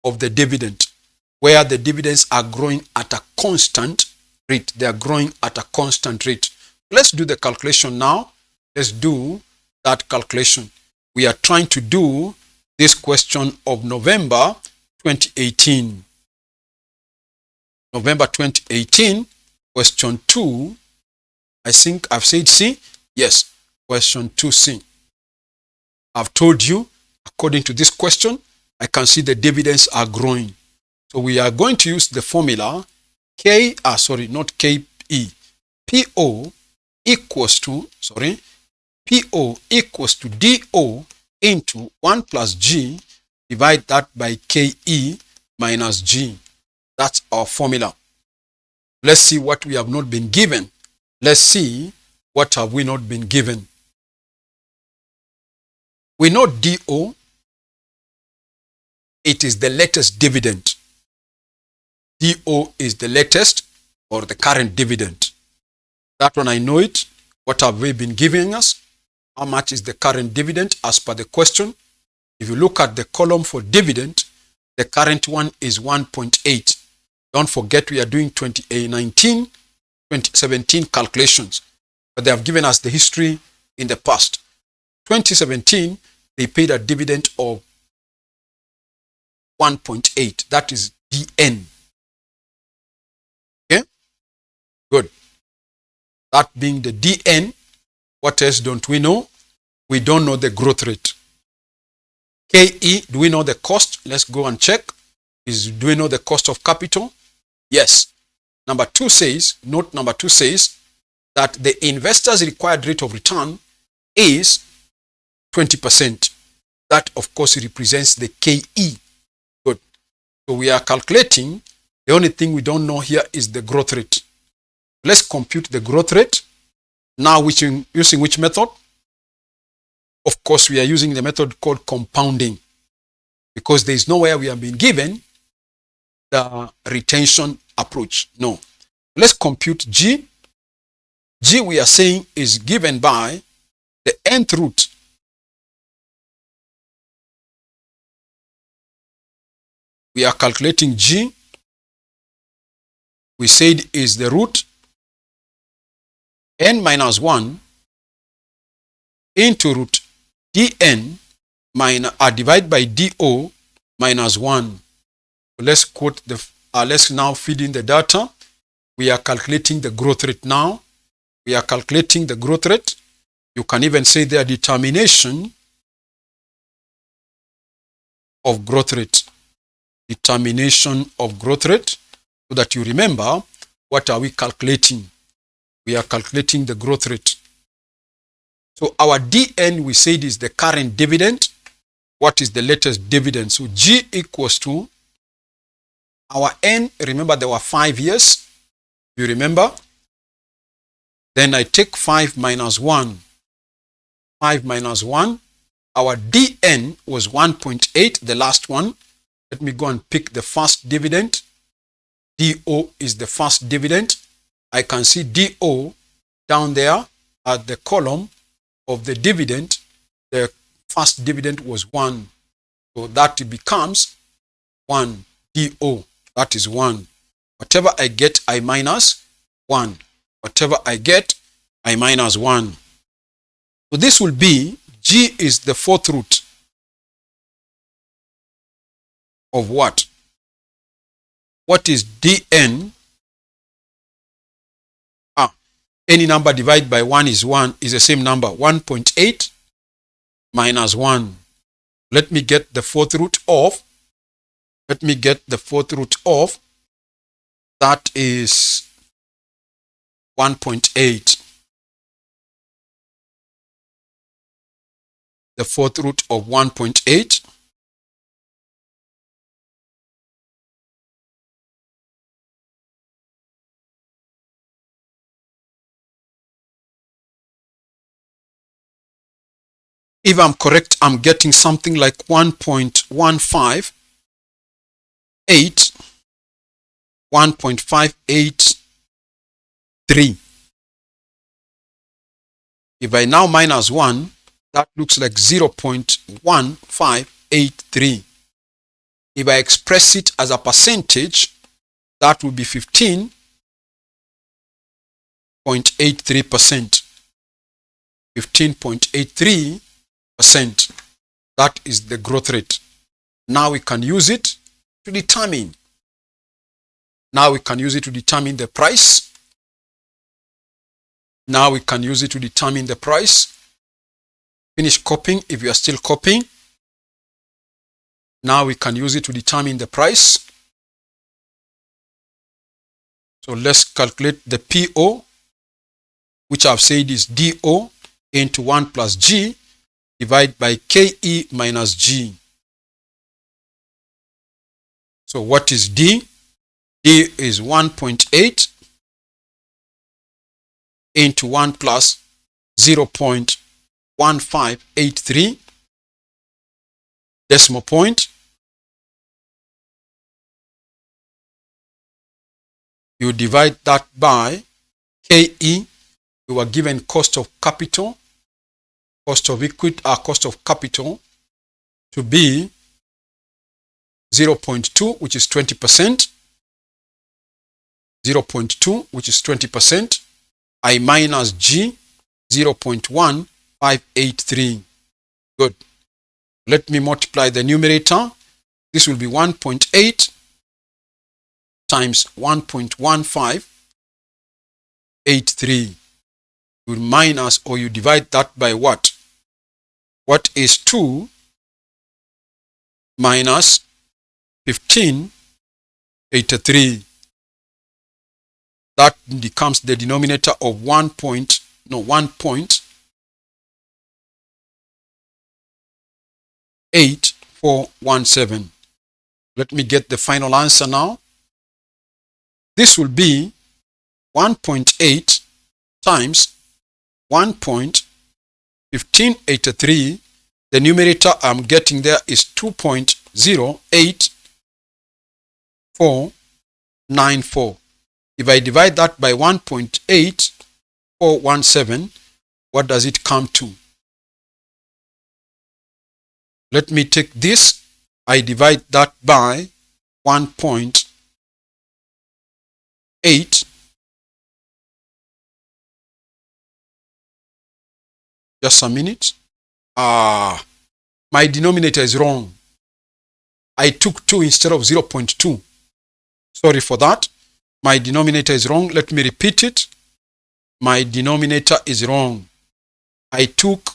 of the dividend, where the dividends are growing at a constant rate. They are growing at a constant rate. Let's do the calculation now. Let's do that calculation. We are trying to do this question of November 2018. November 2018, question 2. I think I've said C. Yes, question 2C. I've told you, according to this question, I can see the dividends are growing. So we are going to use the formula PO equals to DO into 1 plus G, divide that by KE minus G. That's our formula. Let's see what we have not been given. Let's see what have we not been given. We know DO, it is the latest dividend. DO is the latest or the current dividend. That one I know it. What have we been giving us? How much is the current dividend as per the question? If you look at the column for dividend, the current one is 1.8. Don't forget we are doing 2019, 2017 calculations. But they have given us the history in the past. 2017, they paid a dividend of 1.8. That is DN. Okay? Good. That being the DN, what else don't we know? We don't know the growth rate. KE, do we know the cost? Let's go and check. Do we know the cost of capital? Yes. Number 2 says, note number 2 says that the investor's required rate of return is 20%. That, of course, represents the KE. Good. So we are calculating. The only thing we don't know here is the growth rate. Let's compute the growth rate. Now, using which method? Of course, we are using the method called compounding because there is nowhere we have been given the retention approach. No. Let's compute G. G, we are saying, is given by the nth root. We are calculating G. We said is the root n minus 1 into root dn divided by do minus 1. Let's quote the. Let's now feed in the data. We are calculating the growth rate now. We are calculating the growth rate. You can even say their determination of growth rate. Determination of growth rate, so that you remember what are we calculating. We are calculating the growth rate. So our DN, we said, is the current dividend. What is the latest dividend? So G equals to our N. Remember, there were 5 years. You remember? Then I take 5 minus 1. 5 minus 1. Our DN was 1.8, the last one. Let me go and pick the first dividend. DO is the first dividend. I can see DO down there at the column of the dividend. The first dividend was 1. So that becomes 1. DO, that is 1. Whatever I get, I minus 1. Whatever I get, I minus 1. So this will be, G is the fourth root of what? What is Dn? Any number divided by 1 is the same number. 1.8 minus 1. Let me get the fourth root of. That is 1.8. The fourth root of 1.8. If I'm correct, I'm getting something like 1.158, 1.583. If I now minus 1, that looks like 0.1583. If I express it as a percentage, that will be 15.83%. 15.83%. That is the growth rate. Now we can use it to determine. The price. Now we can use it to determine the price. Finish copying if you are still copying. Now we can use it to determine the price. So let's calculate the PO, which I've said is DO into 1 plus G divided by KE minus G. So what is D? D is 1.8 into 1 plus 0.1583 decimal point. You divide that by KE. We were given cost of capital, cost of equity, cost of capital to be 0.2, which is 20%. 0.2, which is 20%. I minus G, 0.1583. Good. Let me multiply the numerator. This will be 1.8 times 1.1583. You minus, or you divide that by what? What is 2 minus 1583? That becomes the denominator of 1.8417. Let me get the final answer now. This will be 1.8 times 1583. The numerator I'm getting there is 2.088494. If I divide that by 1.8417, what does it come to? Let me take this. I divide that by 1.8. Just a minute. My denominator is wrong. I took 2 instead of 0.2. Sorry for that. My denominator is wrong. Let me repeat it. My denominator is wrong. I took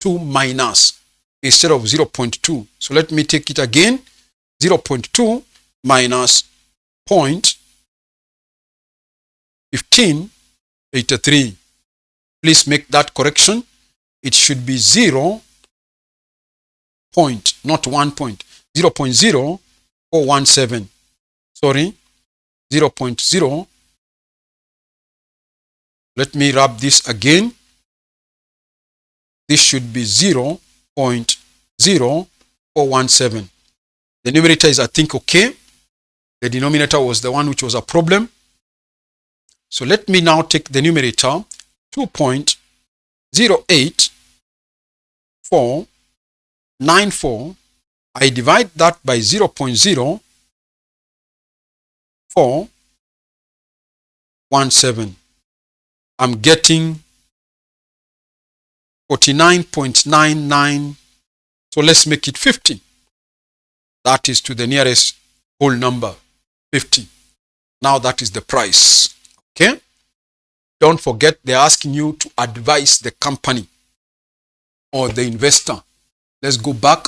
2 minus instead of 0.2. So let me take it again. 0.2 minus 0.1583. Please make that correction. It should be 0 point, not 1 point. 0.0417. Sorry. 0.0. Let me wrap this again. This should be 0.0417. The numerator is, I think, okay. The denominator was the one which was a problem. So let me now take the numerator, 2.08494. I divide that by 0.0417. I'm getting 49.99. So let's make it 50. That is to the nearest whole number, 50. Now that is the price. Okay? Don't forget, they're asking you to advise the company or the investor. Let's go back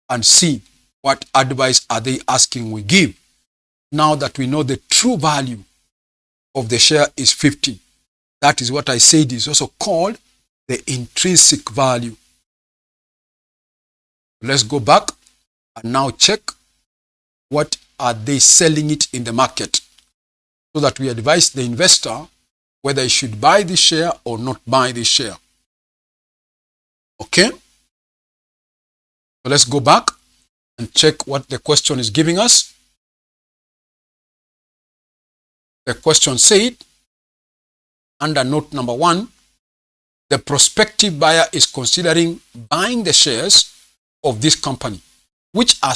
and see what advice are they asking we give. Now that we know the true value of the share is 50. That is what I said is also called the intrinsic value. Let's go back and now check what are they selling it in the market, so that we advise the investor whether he should buy the share or not buy the share. Okay? So let's go back and check what the question is giving us. The question said, under note number 1, the prospective buyer is considering buying the shares of this company, which are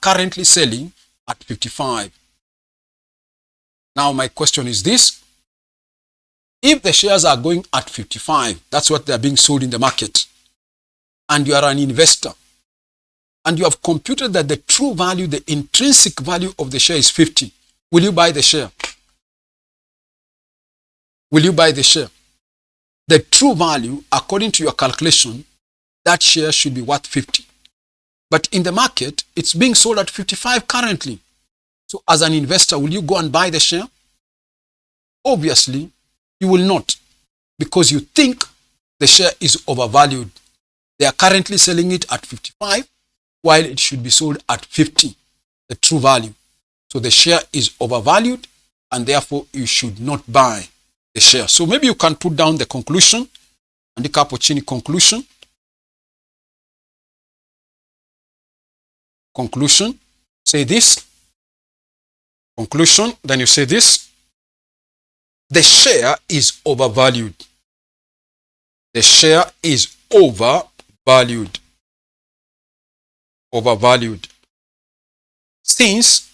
currently selling at 55. Now my question is this: if the shares are going at 55, that's what they are being sold in the market, and you are an investor, and you have computed that the true value, the intrinsic value of the share is 50, will you buy the share? Will you buy the share? The true value, according to your calculation, that share should be worth 50. But in the market, it's being sold at 55 currently. So as an investor, will you go and buy the share? Obviously, you will not, because you think the share is overvalued. They are currently selling it at 55, while it should be sold at 50, the true value. So the share is overvalued, and therefore you should not buy the share. So maybe you can put down the conclusion, and the cappuccino conclusion. Conclusion, say this. Conclusion, then you say this. The share is overvalued. The share is overvalued. Overvalued. Since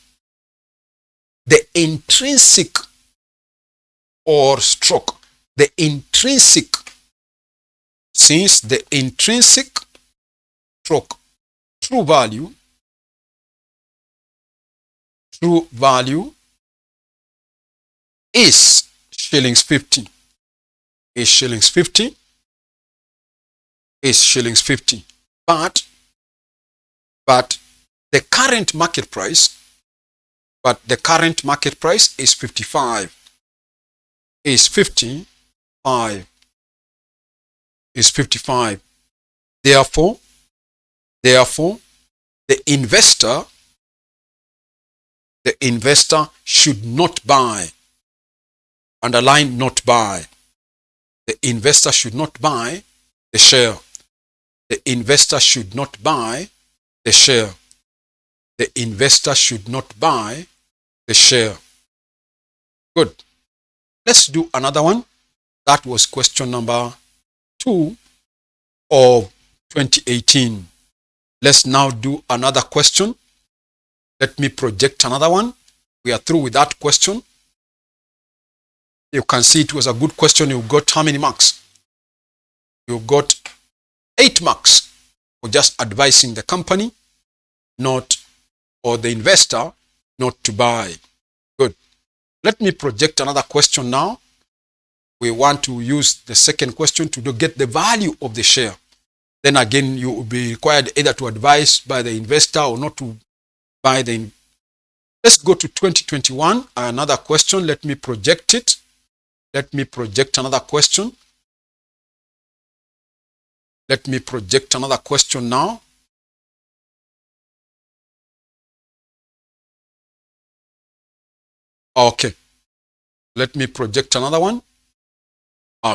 the intrinsic since the intrinsic true value is shillings 50. Is shillings 50. Is shillings 50. But the current market price is 55. Is 55. Is 55. Therefore, the investor should not buy. Underline not buy. The investor should not buy the share. The investor should not buy the share. The investor should not buy the share. Good. Let's do another one. That was question number 2 of 2018. Let's now do another question. Let me project another one. We are through with that question. You can see it was a good question. You got how many marks? You got 8 marks for just advising the company not, or the investor not to buy. Good. Let me project another question now. We want to use the second question to get the value of the share. Then again, you will be required either to advise by the investor or not to buy the. Let's go to 2021. Another question. Let me project it. Let me project another question. Let me project another question now. Okay. Let me project another one.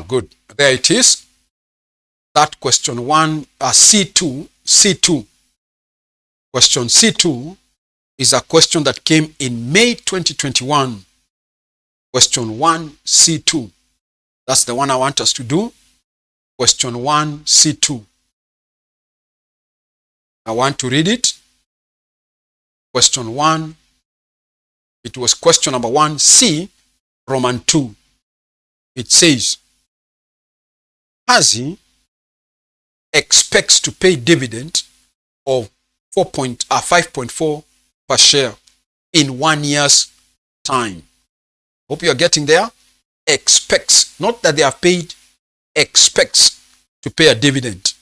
Good. There it is. That question 1, C2. Question C2 is a question that came in May 2021. Question 1, C2. That's the one I want us to do. Question 1, C2. I want to read it. Question 1. It was question number 1C, Roman 2. It says, Hazi expects to pay dividend of 5.4 per share in 1 year's time. Hope you are getting there. Expects, not that they have paid, expects to pay a dividend.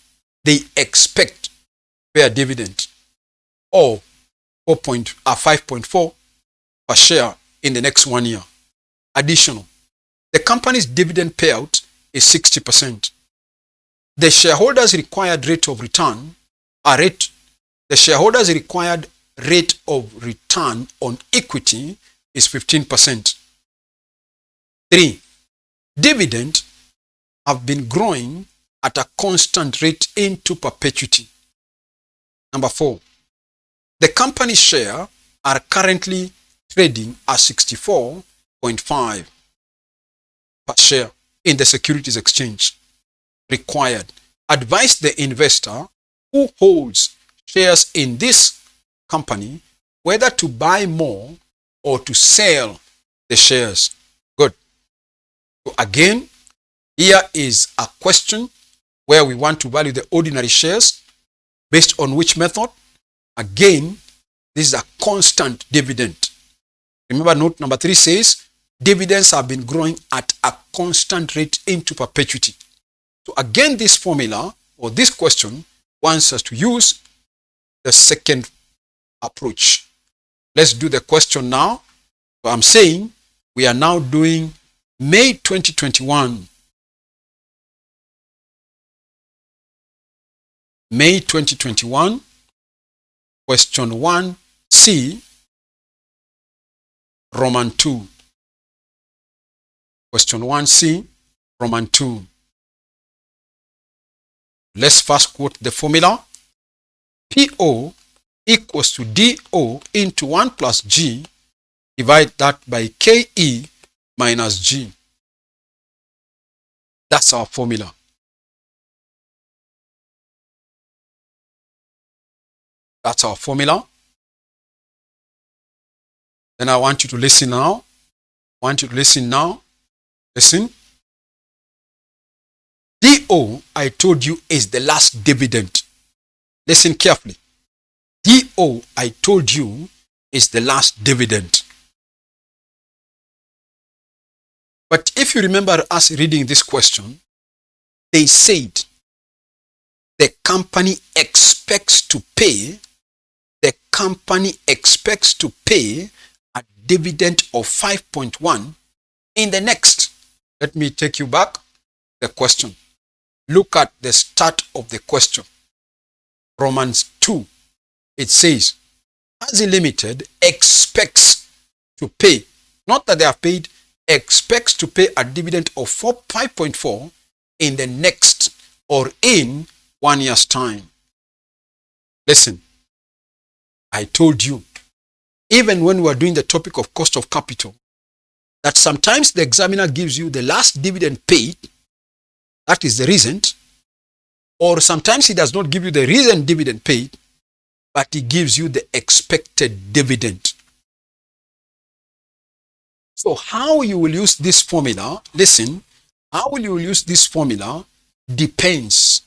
They expect to pay a dividend of 5.4 per share in the next 1 year. Additional, the company's dividend payout is 60%. The shareholders' required rate of return, the shareholders' required rate of return on equity is 15%. 3. Dividends have been growing at a constant rate into perpetuity. Number 4. The company's shares are currently trading at 64.5 per share in the securities exchange. Required. Advise the investor who holds shares in this company whether to buy more or to sell the shares. Good. So again, here is a question where we want to value the ordinary shares based on which method? Again, this is a constant dividend. Remember, note number 3 says dividends have been growing at a constant rate into perpetuity. So again, this formula or this question wants us to use the second approach. Let's do the question now. So I'm saying we are now doing May 2021. May 2021, question 1C, Roman 2. Question 1C, Roman 2. Let's first quote the formula. PO equals to DO into 1 plus G. Divide that by KE minus G. That's our formula. That's our formula. Then I want you to listen now. Listen. DO, I told you, is the last dividend. Listen carefully. DO, I told you, is the last dividend. But if you remember us reading this question, they said the company expects to pay a dividend of 5.1 in the next. Let me take you back. The question. Look at the start of the question. Romans 2. It says, Hazi Limited expects to pay, not that they have paid, expects to pay a dividend of 5.4 in the next or in 1 year's time. Listen, I told you, even when we are doing the topic of cost of capital, that sometimes the examiner gives you the last dividend paid, that is the recent, or sometimes he does not give you the recent dividend paid, but he gives you the expected dividend. So how you will use this formula, listen, how will you use this formula depends.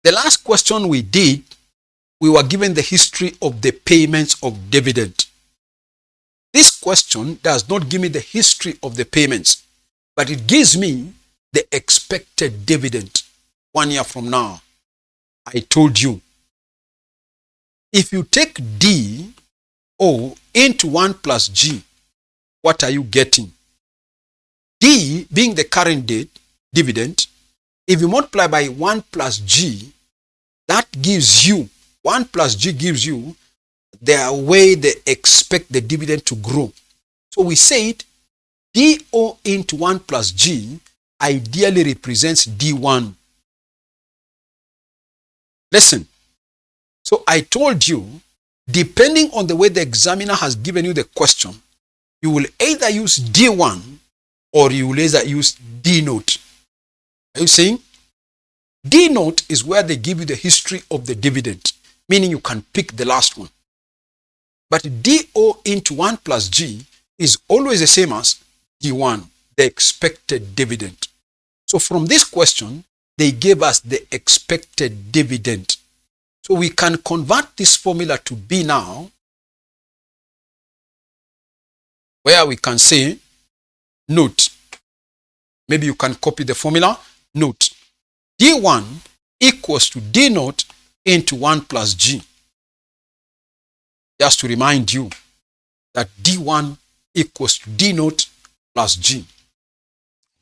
The last question we did, we were given the history of the payments of dividend. This question does not give me the history of the payments, but it gives me the expected dividend 1 year from now. I told you, if you take D O into 1 plus G, what are you getting? D being the current date dividend, if you multiply by 1 plus G, that gives you, 1 plus G gives you the way they expect the dividend to grow. So we said DO into 1 plus G ideally represents D1. Listen, so I told you, depending on the way the examiner has given you the question, you will either use D1 or you will either use D note. Are you saying? D note is where they give you the history of the dividend, meaning you can pick the last one. But DO into 1 plus G is always the same as D1, the expected dividend. So from this question, they gave us the expected dividend. So we can convert this formula to B now, where we can say, note, maybe you can copy the formula, note, D1 equals to D naught into 1 plus G. Just to remind you that D1 equals to D naught plus G.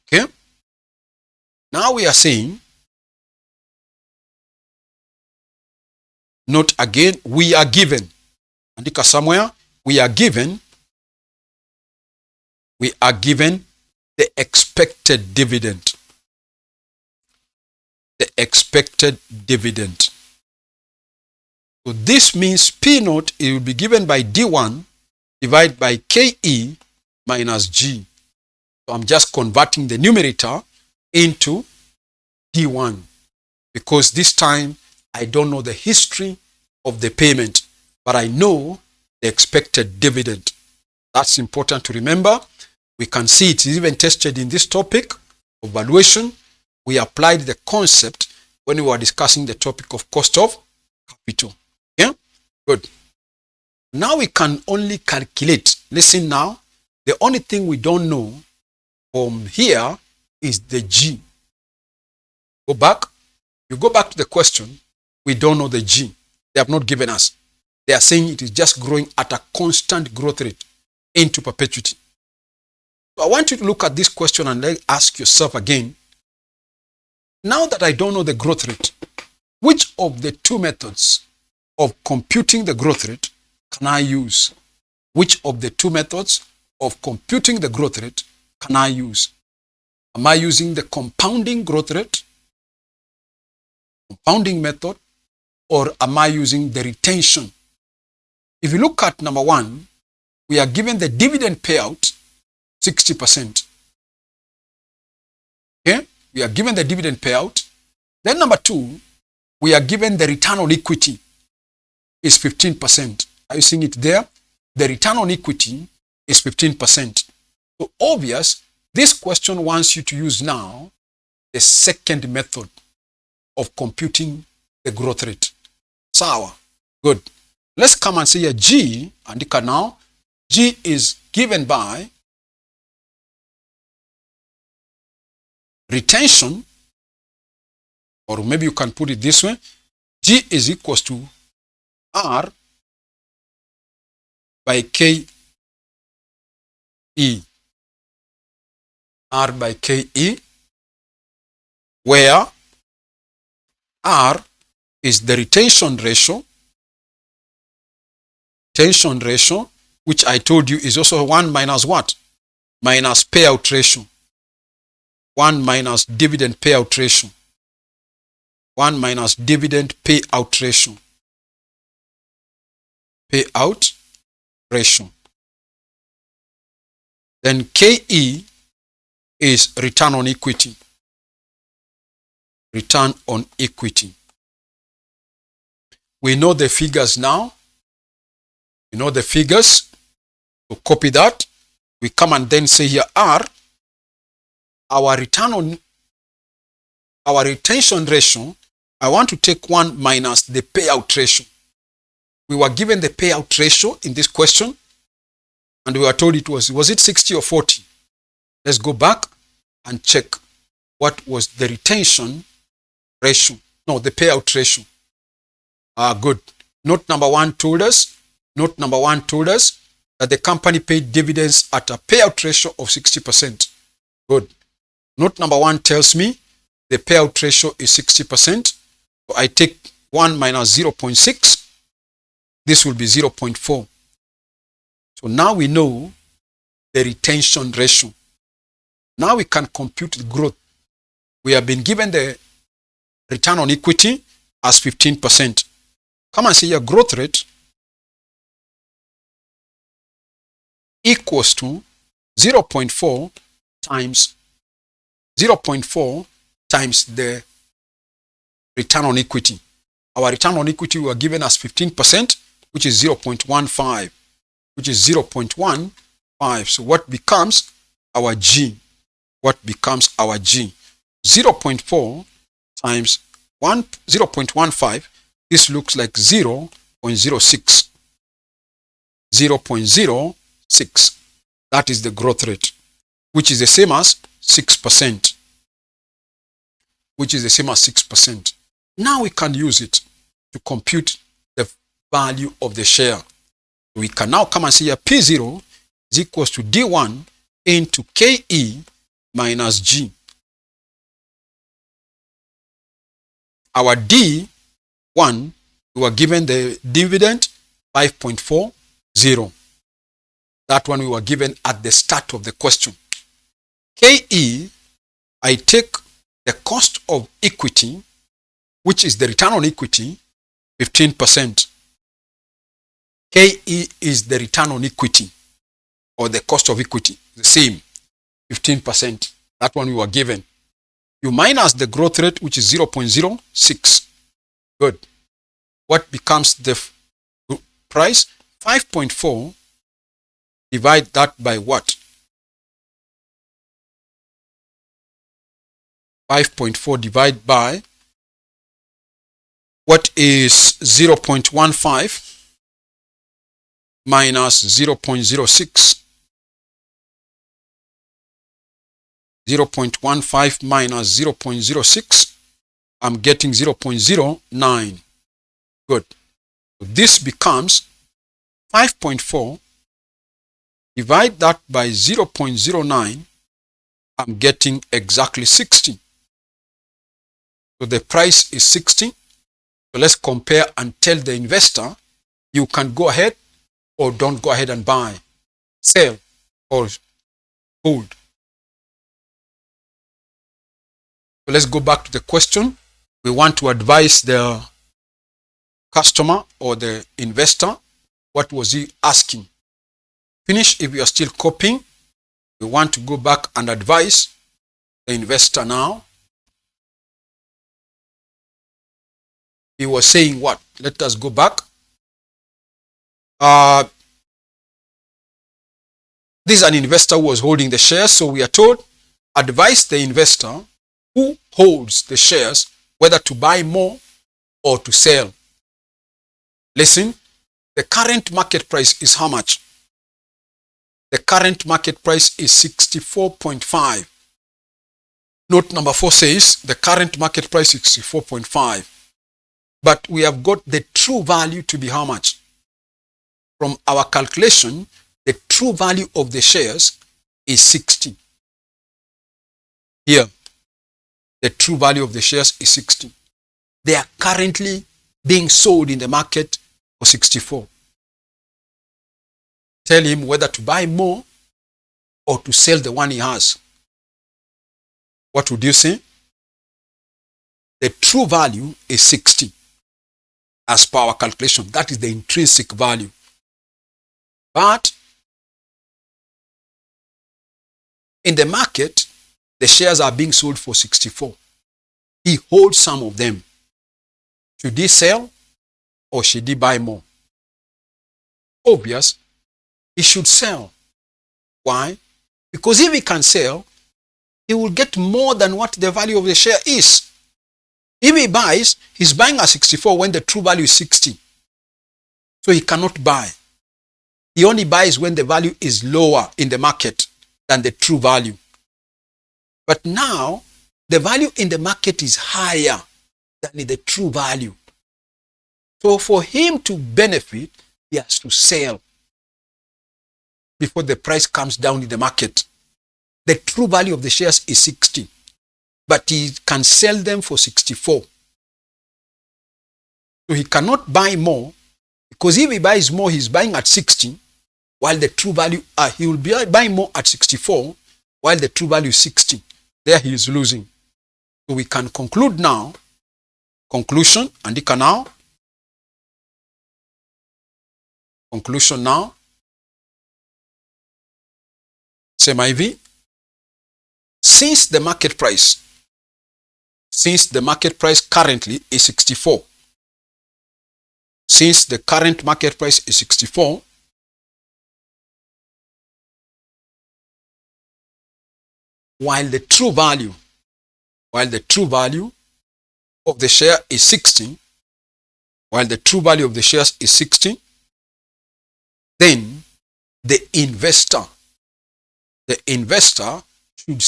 Okay? Now we are saying, note again, we are given, andika somewhere, we are given the expected dividend. The expected dividend. So this means P naught, it will be given by D1 divided by KE minus G. So I'm just converting the numerator into D1 because this time I don't know the history of the payment, but I know the expected dividend. That's important to remember. We can see it is even tested in this topic of valuation. We applied the concept when we were discussing the topic of cost of capital. Yeah? Good. Now we can only calculate. Listen now. The only thing we don't know from here is the G. Go back. You go back to the question. We don't know the G. They have not given us. They are saying it is just growing at a constant growth rate into perpetuity. So I want you to look at this question and then ask yourself again, now that I don't know the growth rate, which of the two methods of computing the growth rate can I use? Which of the two methods of computing the growth rate can I use? Am I using the compounding growth rate, compounding method, or am I using the retention? If you look at number 1, we are given the dividend payout 60%. Okay? We are given the dividend payout. Then number 2, we are given the return on equity is 15%. Are you seeing it there? The return on equity is 15%. So obvious, this question wants you to use now the second method of computing the growth rate. Sawa. Good. Let's come and say a G, andika now. G is given by retention, or maybe you can put it this way. G is equals to R by KE. R by KE, where R is the retention ratio, which I told you is also 1 minus what? Minus payout ratio. 1 minus dividend payout ratio. 1 minus dividend payout ratio. Payout ratio. Then KE is return on equity. Return on equity. We know the figures now. We know the figures. So copy that. We come and then say here R, our retention ratio. I want to take 1 minus the payout ratio. We were given the payout ratio in this question, and we were told it was it 60 or 40? Let's go back and check what was the retention ratio. No, the payout ratio. Good. Note number 1 told us that the company paid dividends at a payout ratio of 60%. Good. Note number 1 tells me the payout ratio is 60%. So I take 1 minus 0.6. This will be 0.4. So now we know the retention ratio. Now we can compute the growth. We have been given the return on equity as 15%. Come and see your growth rate equals to 0.4 times the return on equity. Our return on equity were given as 15%, which is 0.15, So what becomes our G? 0.4 times 0.15, this looks like 0.06. 0.06. That is the growth rate, which is the same as 6%. Now we can use it to compute the value of the share. We can now come and see here P0 is equals to D1 into KE minus G. Our D1, we were given the dividend 5.40. That one we were given at the start of the question. KE, I take the cost of equity, which is the return on equity, 15%. KE is the return on equity or the cost of equity, the same, 15%. That one we were given. You minus the growth rate, which is 0.06. Good. What becomes the price? 5.4. Divide that by what? 5.4 divided by what is 0.15 minus 0.06. 0.15 minus 0.06. I'm getting 0.09. Good. This becomes 5.4. Divide that by 0.09. I'm getting exactly 60. So the price is 60. So let's compare and tell the investor, you can go ahead or don't go ahead and buy, sell or hold. So let's go back to the question. We want to advise the customer or the investor. What was he asking? Finish. If you are still copying, we want to go back and advise the investor now. He was saying what? Let us go back. This is an investor who was holding the shares. So we are told, advise the investor who holds the shares whether to buy more or to sell. Listen, the current market price is how much? The current market price is 64.5. Note number 4 says the current market price is 64.5. But we have got the true value to be how much? From our calculation, the true value of the shares is 60. Here, the true value of the shares is 60. They are currently being sold in the market for 64. Tell him whether to buy more or to sell the one he has. what would you say? The true value is 60 as per our calculation. That is the intrinsic value. But in the market, the shares are being sold for 64. He holds some of them. Should he sell or should he buy more? Obvious, he should sell. Why? Because if he can sell, he will get more than what the value of the share is. If he buys, he's buying at 64 when the true value is 60. So he cannot buy. He only buys when the value is lower in the market than the true value. But now, the value in the market is higher than the true value. So for him to benefit, he has to sell before the price comes down in the market. The true value of the shares is 60, but he can sell them for 64. So he cannot buy more, because if he buys more, he's buying at 60, while the true value, he will be buying more at 64, while the true value is 60. There he is losing. So we can conclude now. Conclusion, andika now. Conclusion now. Same IV. Since the market price currently is 64, since the current market price is 64, while the true value of the share is 60, then the investor should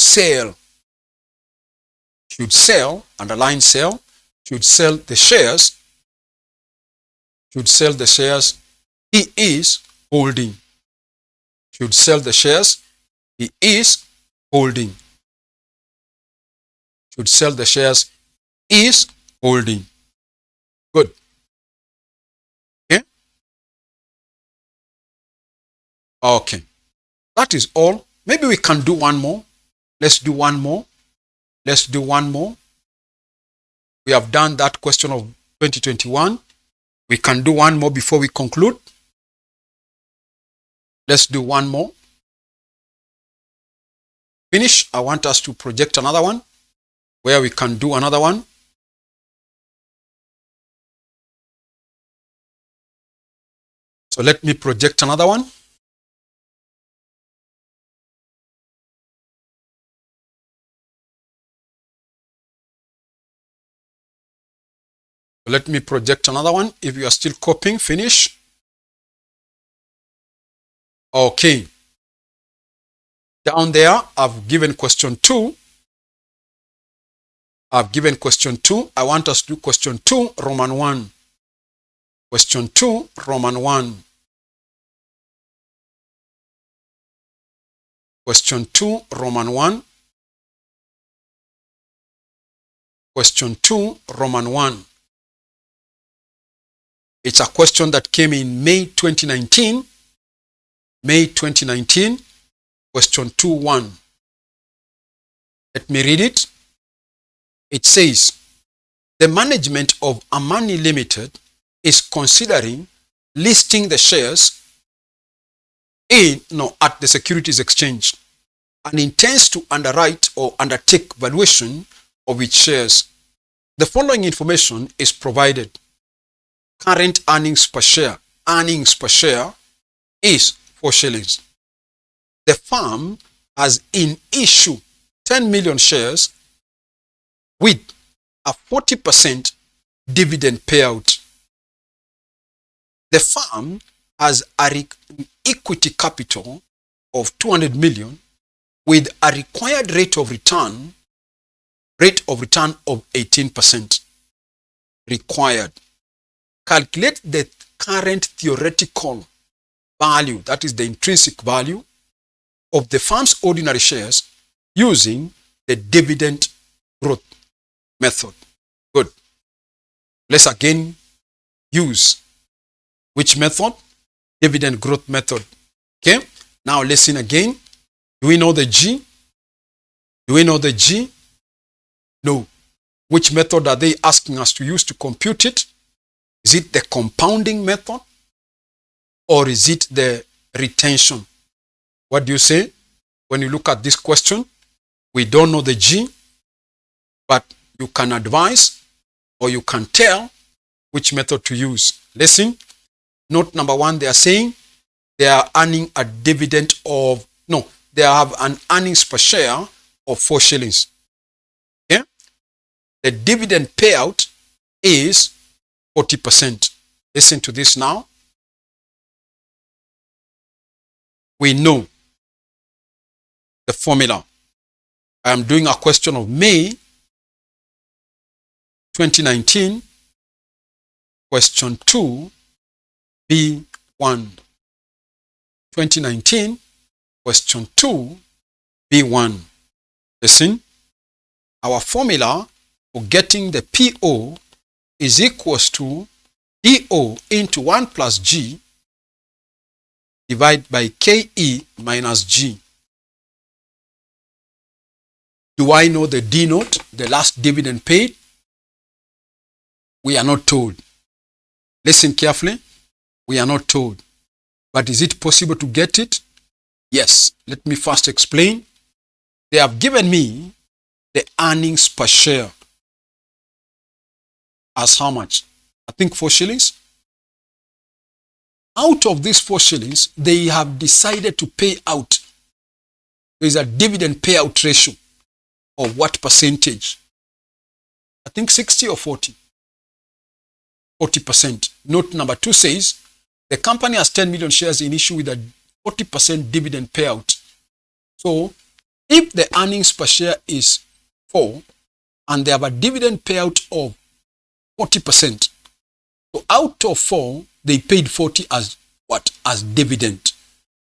sell, underline sell, should sell the shares he is holding. Should sell the shares he is holding. Should sell the shares is holding. Good. Okay? Okay. That is all. Maybe we can do one more. Let's do one more. We have done that question of 2021. We can do one more before we conclude. Let's do one more. Finish. I want us to project another one where we can do another one. So let me project another one. Let me project another one. If you are still copying, finish. Okay. Down there, I've given question 2. I want us to do question 2, Roman 1. Question 2, Roman 1. Question 2, Roman 1. Question 2, Roman 1. It's a question that came in May 2019. May 2019, question 2.1. Let me read it. It says, the management of Amani Limited is considering listing the shares at the Securities Exchange and intends to underwrite or undertake valuation of its shares. The following information is provided. Current earnings per share is 4 shillings. The firm has in issue 10 million shares with a 40% dividend payout. The firm has an equity capital of 200 million with a required rate of return of 18%. Required. Calculate the current theoretical value, that is the intrinsic value, of the firm's ordinary shares using the dividend growth method. Good. Let's again use which method? Dividend growth method. Okay. Now listen again. Do we know the G? No. Which method are they asking us to use to compute it? Is it the compounding method or is it the retention? What do you say? When you look at this question, we don't know the G, but you can advise or you can tell which method to use. Listen, note number 1, they are saying they are earning a dividend of, no, they have an earnings per share of 4 shillings. Okay? The dividend payout is 40%. Listen to this now. We know the formula. I am doing a question of May 2019, question 2, B1. 2019, question 2, B1. Listen, our formula for getting the PO is equals to DO into 1 plus G divided by KE minus G. Do I know the D note, the last dividend paid? We are not told. Listen carefully. We are not told. But is it possible to get it? Yes. Let me first explain. They have given me the earnings per share as how much? I think 4 shillings. Out of these 4 shillings, they have decided to pay out. There is a dividend payout ratio of what percentage? I think 60 or 40. 40%. Note number 2 says, the company has 10 million shares in issue with a 40% dividend payout. So, if the earnings per share is 4 and they have a dividend payout of 40%, so out of 4, they paid 40 as what? As dividend.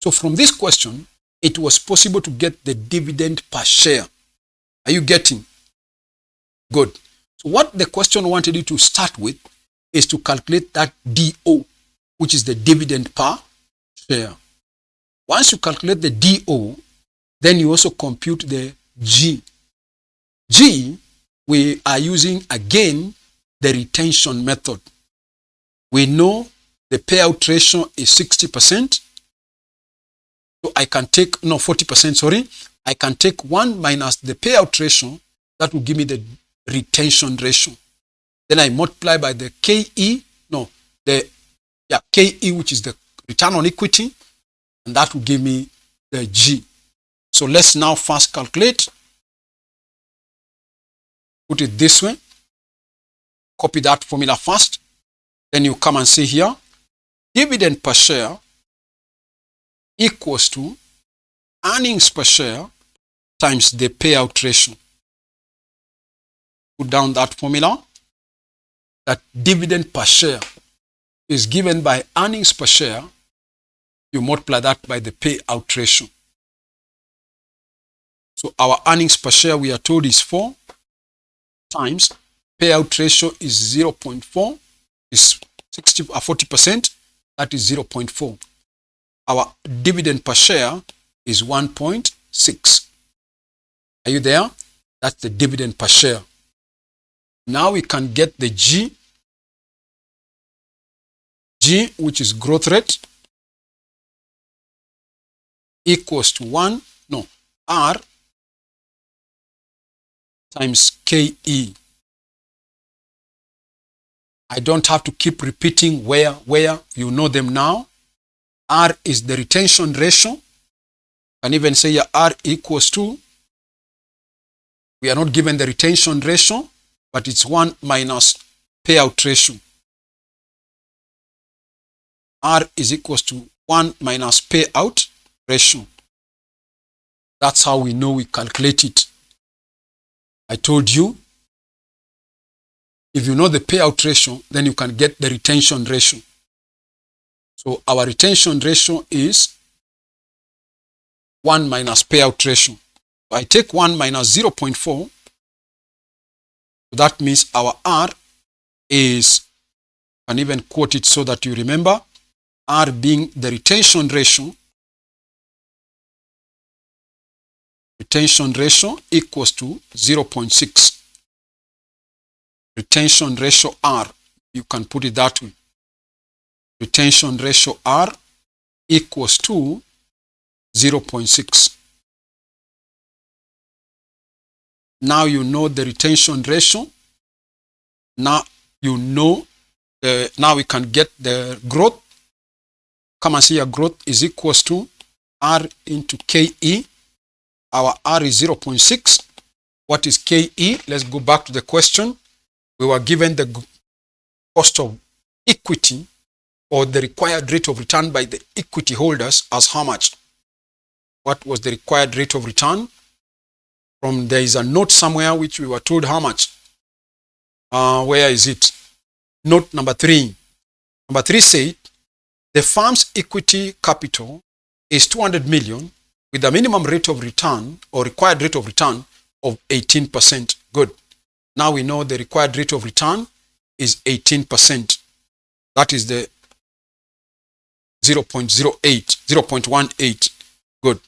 So from this question, it was possible to get the dividend per share. Are you getting? Good. So what the question wanted you to start with is to calculate that DO, which is the dividend per share. Once you calculate the DO, then you also compute the G. G, we are using again the retention method. We know the payout ratio is 60%. So I can take, no, 40%, sorry. I can take 1 minus the payout ratio. That will give me the retention ratio. Then I multiply by the KE, no, the KE, which is the return on equity, and that will give me the G. So let's now first calculate. Put it this way. Copy that formula first. Then you come and see here, dividend per share equals to earnings per share times the payout ratio. Put down that formula. That dividend per share is given by earnings per share. You multiply that by the payout ratio. So our earnings per share, we are told, is 4 times payout ratio is 0.4, is 40%, that is 0.4. Our dividend per share is 1.6. Are you there? That's the dividend per share. Now we can get the G, which is growth rate, equals to R times KE. I don't have to keep repeating where you know them now. R is the retention ratio. You can even say here R equals to, we are not given the retention ratio, but it's 1 minus payout ratio. R is equals to 1 minus payout ratio. That's how we know we calculate it. I told you, if you know the payout ratio, then you can get the retention ratio. So our retention ratio is 1 minus payout ratio. So I take 1 minus 0.4. So that means our R is, I can even quote it so that you remember, R being the retention ratio equals to 0.6. retention ratio R. You can put it that way. Retention ratio R equals to 0.6. Now you know the retention ratio. Now you know, now we can get the growth. Come and see, your growth is equals to R into KE. Our R is 0.6. What is KE? Let's go back to the question. We were given the cost of equity or the required rate of return by the equity holders as how much? What was the required rate of return? There is a note somewhere which we were told how much. Where is it? Note number 3. Number 3 said the firm's equity capital is 200 million with a minimum rate of return or required rate of return of 18%. Good. Now we know the required rate of return is 18%. That is the 0.18. Good.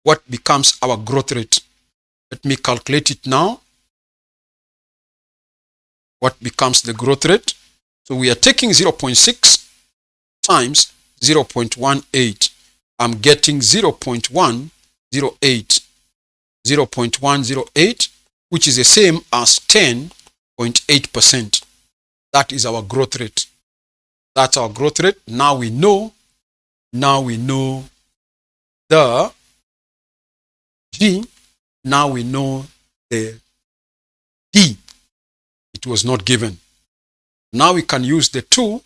What becomes our growth rate? Let me calculate it now. What becomes the growth rate? So we are taking 0.6 times 0.18. I'm getting 0.108. 0.108, which is the same as 10.8%. That is our growth rate. That's our growth rate. Now we know the G. Now we know the D. It was not given. Now we can use the 2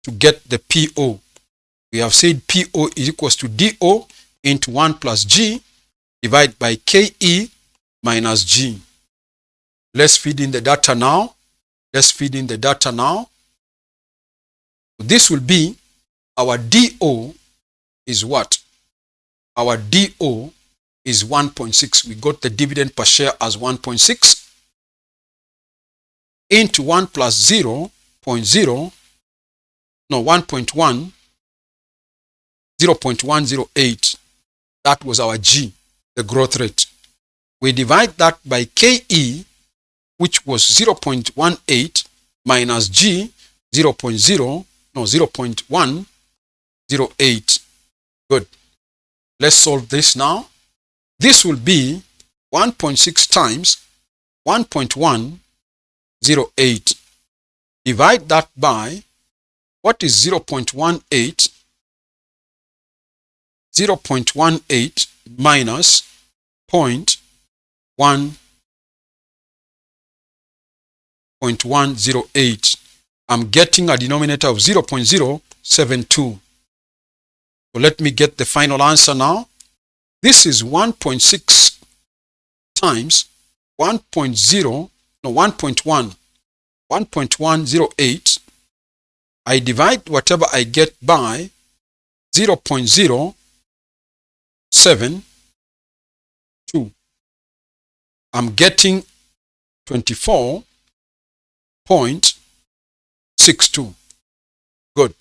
to get the PO. We have said PO is equals to DO into 1 plus G divided by KE minus G. Let's feed in the data now. This will be our DO is what? Our DO is 1.6. We got the dividend per share as 1.6 into 1 plus 0.1, 0.108. That was our G, the growth rate. We divide that by KE, which was 0.18 minus G, 0.108. Good. Let's solve this now. This will be 1.6 times 1.108. Divide that by, what is 0.18? 0.18 minus 0.108. I'm getting a denominator of 0.072. So let me get the final answer now. This is 1.6 times 1.108. I divide whatever I get by 0.072. I'm getting 24.62. Good.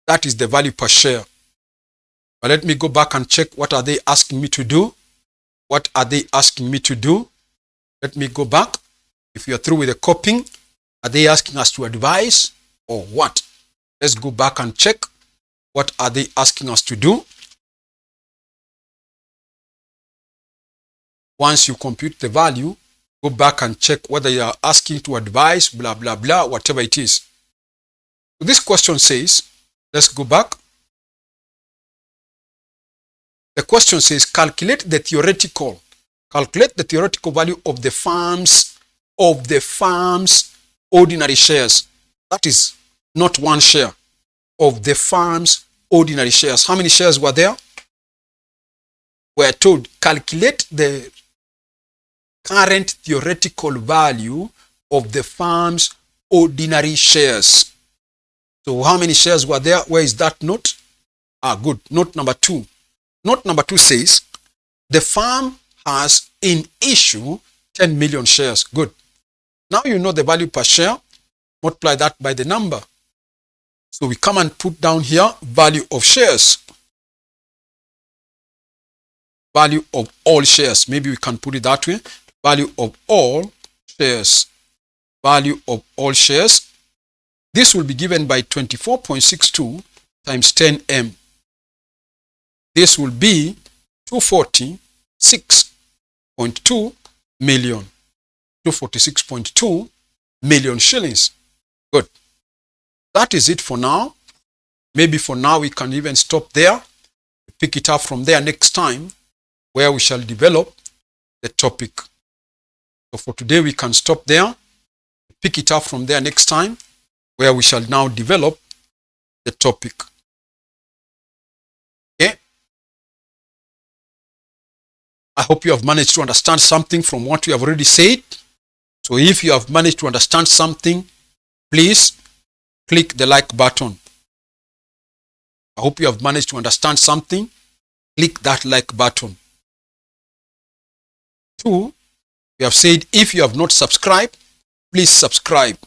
That is the value per share. But let me go back and check what are they asking me to do. Let me go back. If you're through with the copying, are they asking us to advise or what? Let's go back and check. What are they asking us to do? Once you compute the value, go back and check whether you are asking to advise, blah, blah, blah, whatever it is. So this question says, let's go back. The question says, calculate the theoretical value of the firm's ordinary shares. That is not one share. Of the firm's ordinary shares. How many shares were there? We are told, calculate the current theoretical value of the firm's ordinary shares. So how many shares were there? Where is that note? Good. Note number 2. Note number 2 says, the firm has in issue 10 million shares. Good. Now you know the value per share. Multiply that by the number. So we come and put down here value of shares. Value of all shares. Maybe we can put it that way. Value of all shares. value of all shares. This will be given by 24.62 times 10M. This will be 246.2 million. 246.2 million shillings. Good. That is it for now. Maybe for now we can even stop there. Pick it up from there next time, where we shall develop the topic. So for today we can stop there. Pick it up from there next time, where we shall now develop the topic. Okay. I hope you have managed to understand something from what we have already said. So if you have managed to understand something, please click the like button. I hope you have managed to understand something. Click that like button. 2, we have said if you have not subscribed, please subscribe.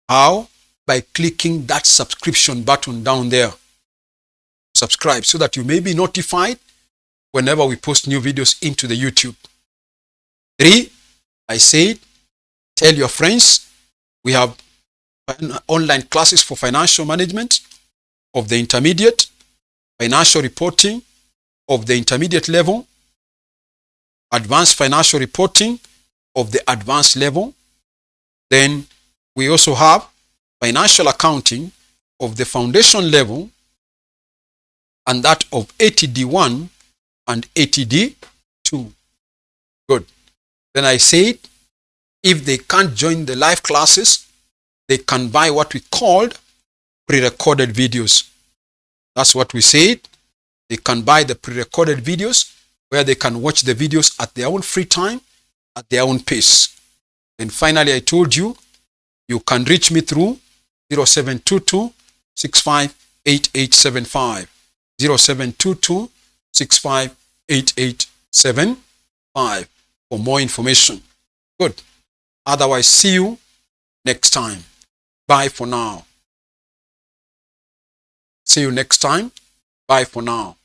How? By clicking that subscription button down there. Subscribe so that you may be notified whenever we post new videos into the YouTube. 3, I said, tell your friends we have online classes for financial management of the intermediate, financial reporting of the intermediate level, advanced financial reporting of the advanced level. Then we also have financial accounting of the foundation level, and that of ATD1 and ATD2. Good. Then I said, if they can't join the live classes, they can buy what we called pre-recorded videos. That's what we said. They can buy the pre-recorded videos, where they can watch the videos at their own free time, at their own pace. And finally, I told you, you can reach me through 0722 658875. 0722 658875 for more information. Good. Otherwise, see you next time. Bye for now. See you next time. Bye for now.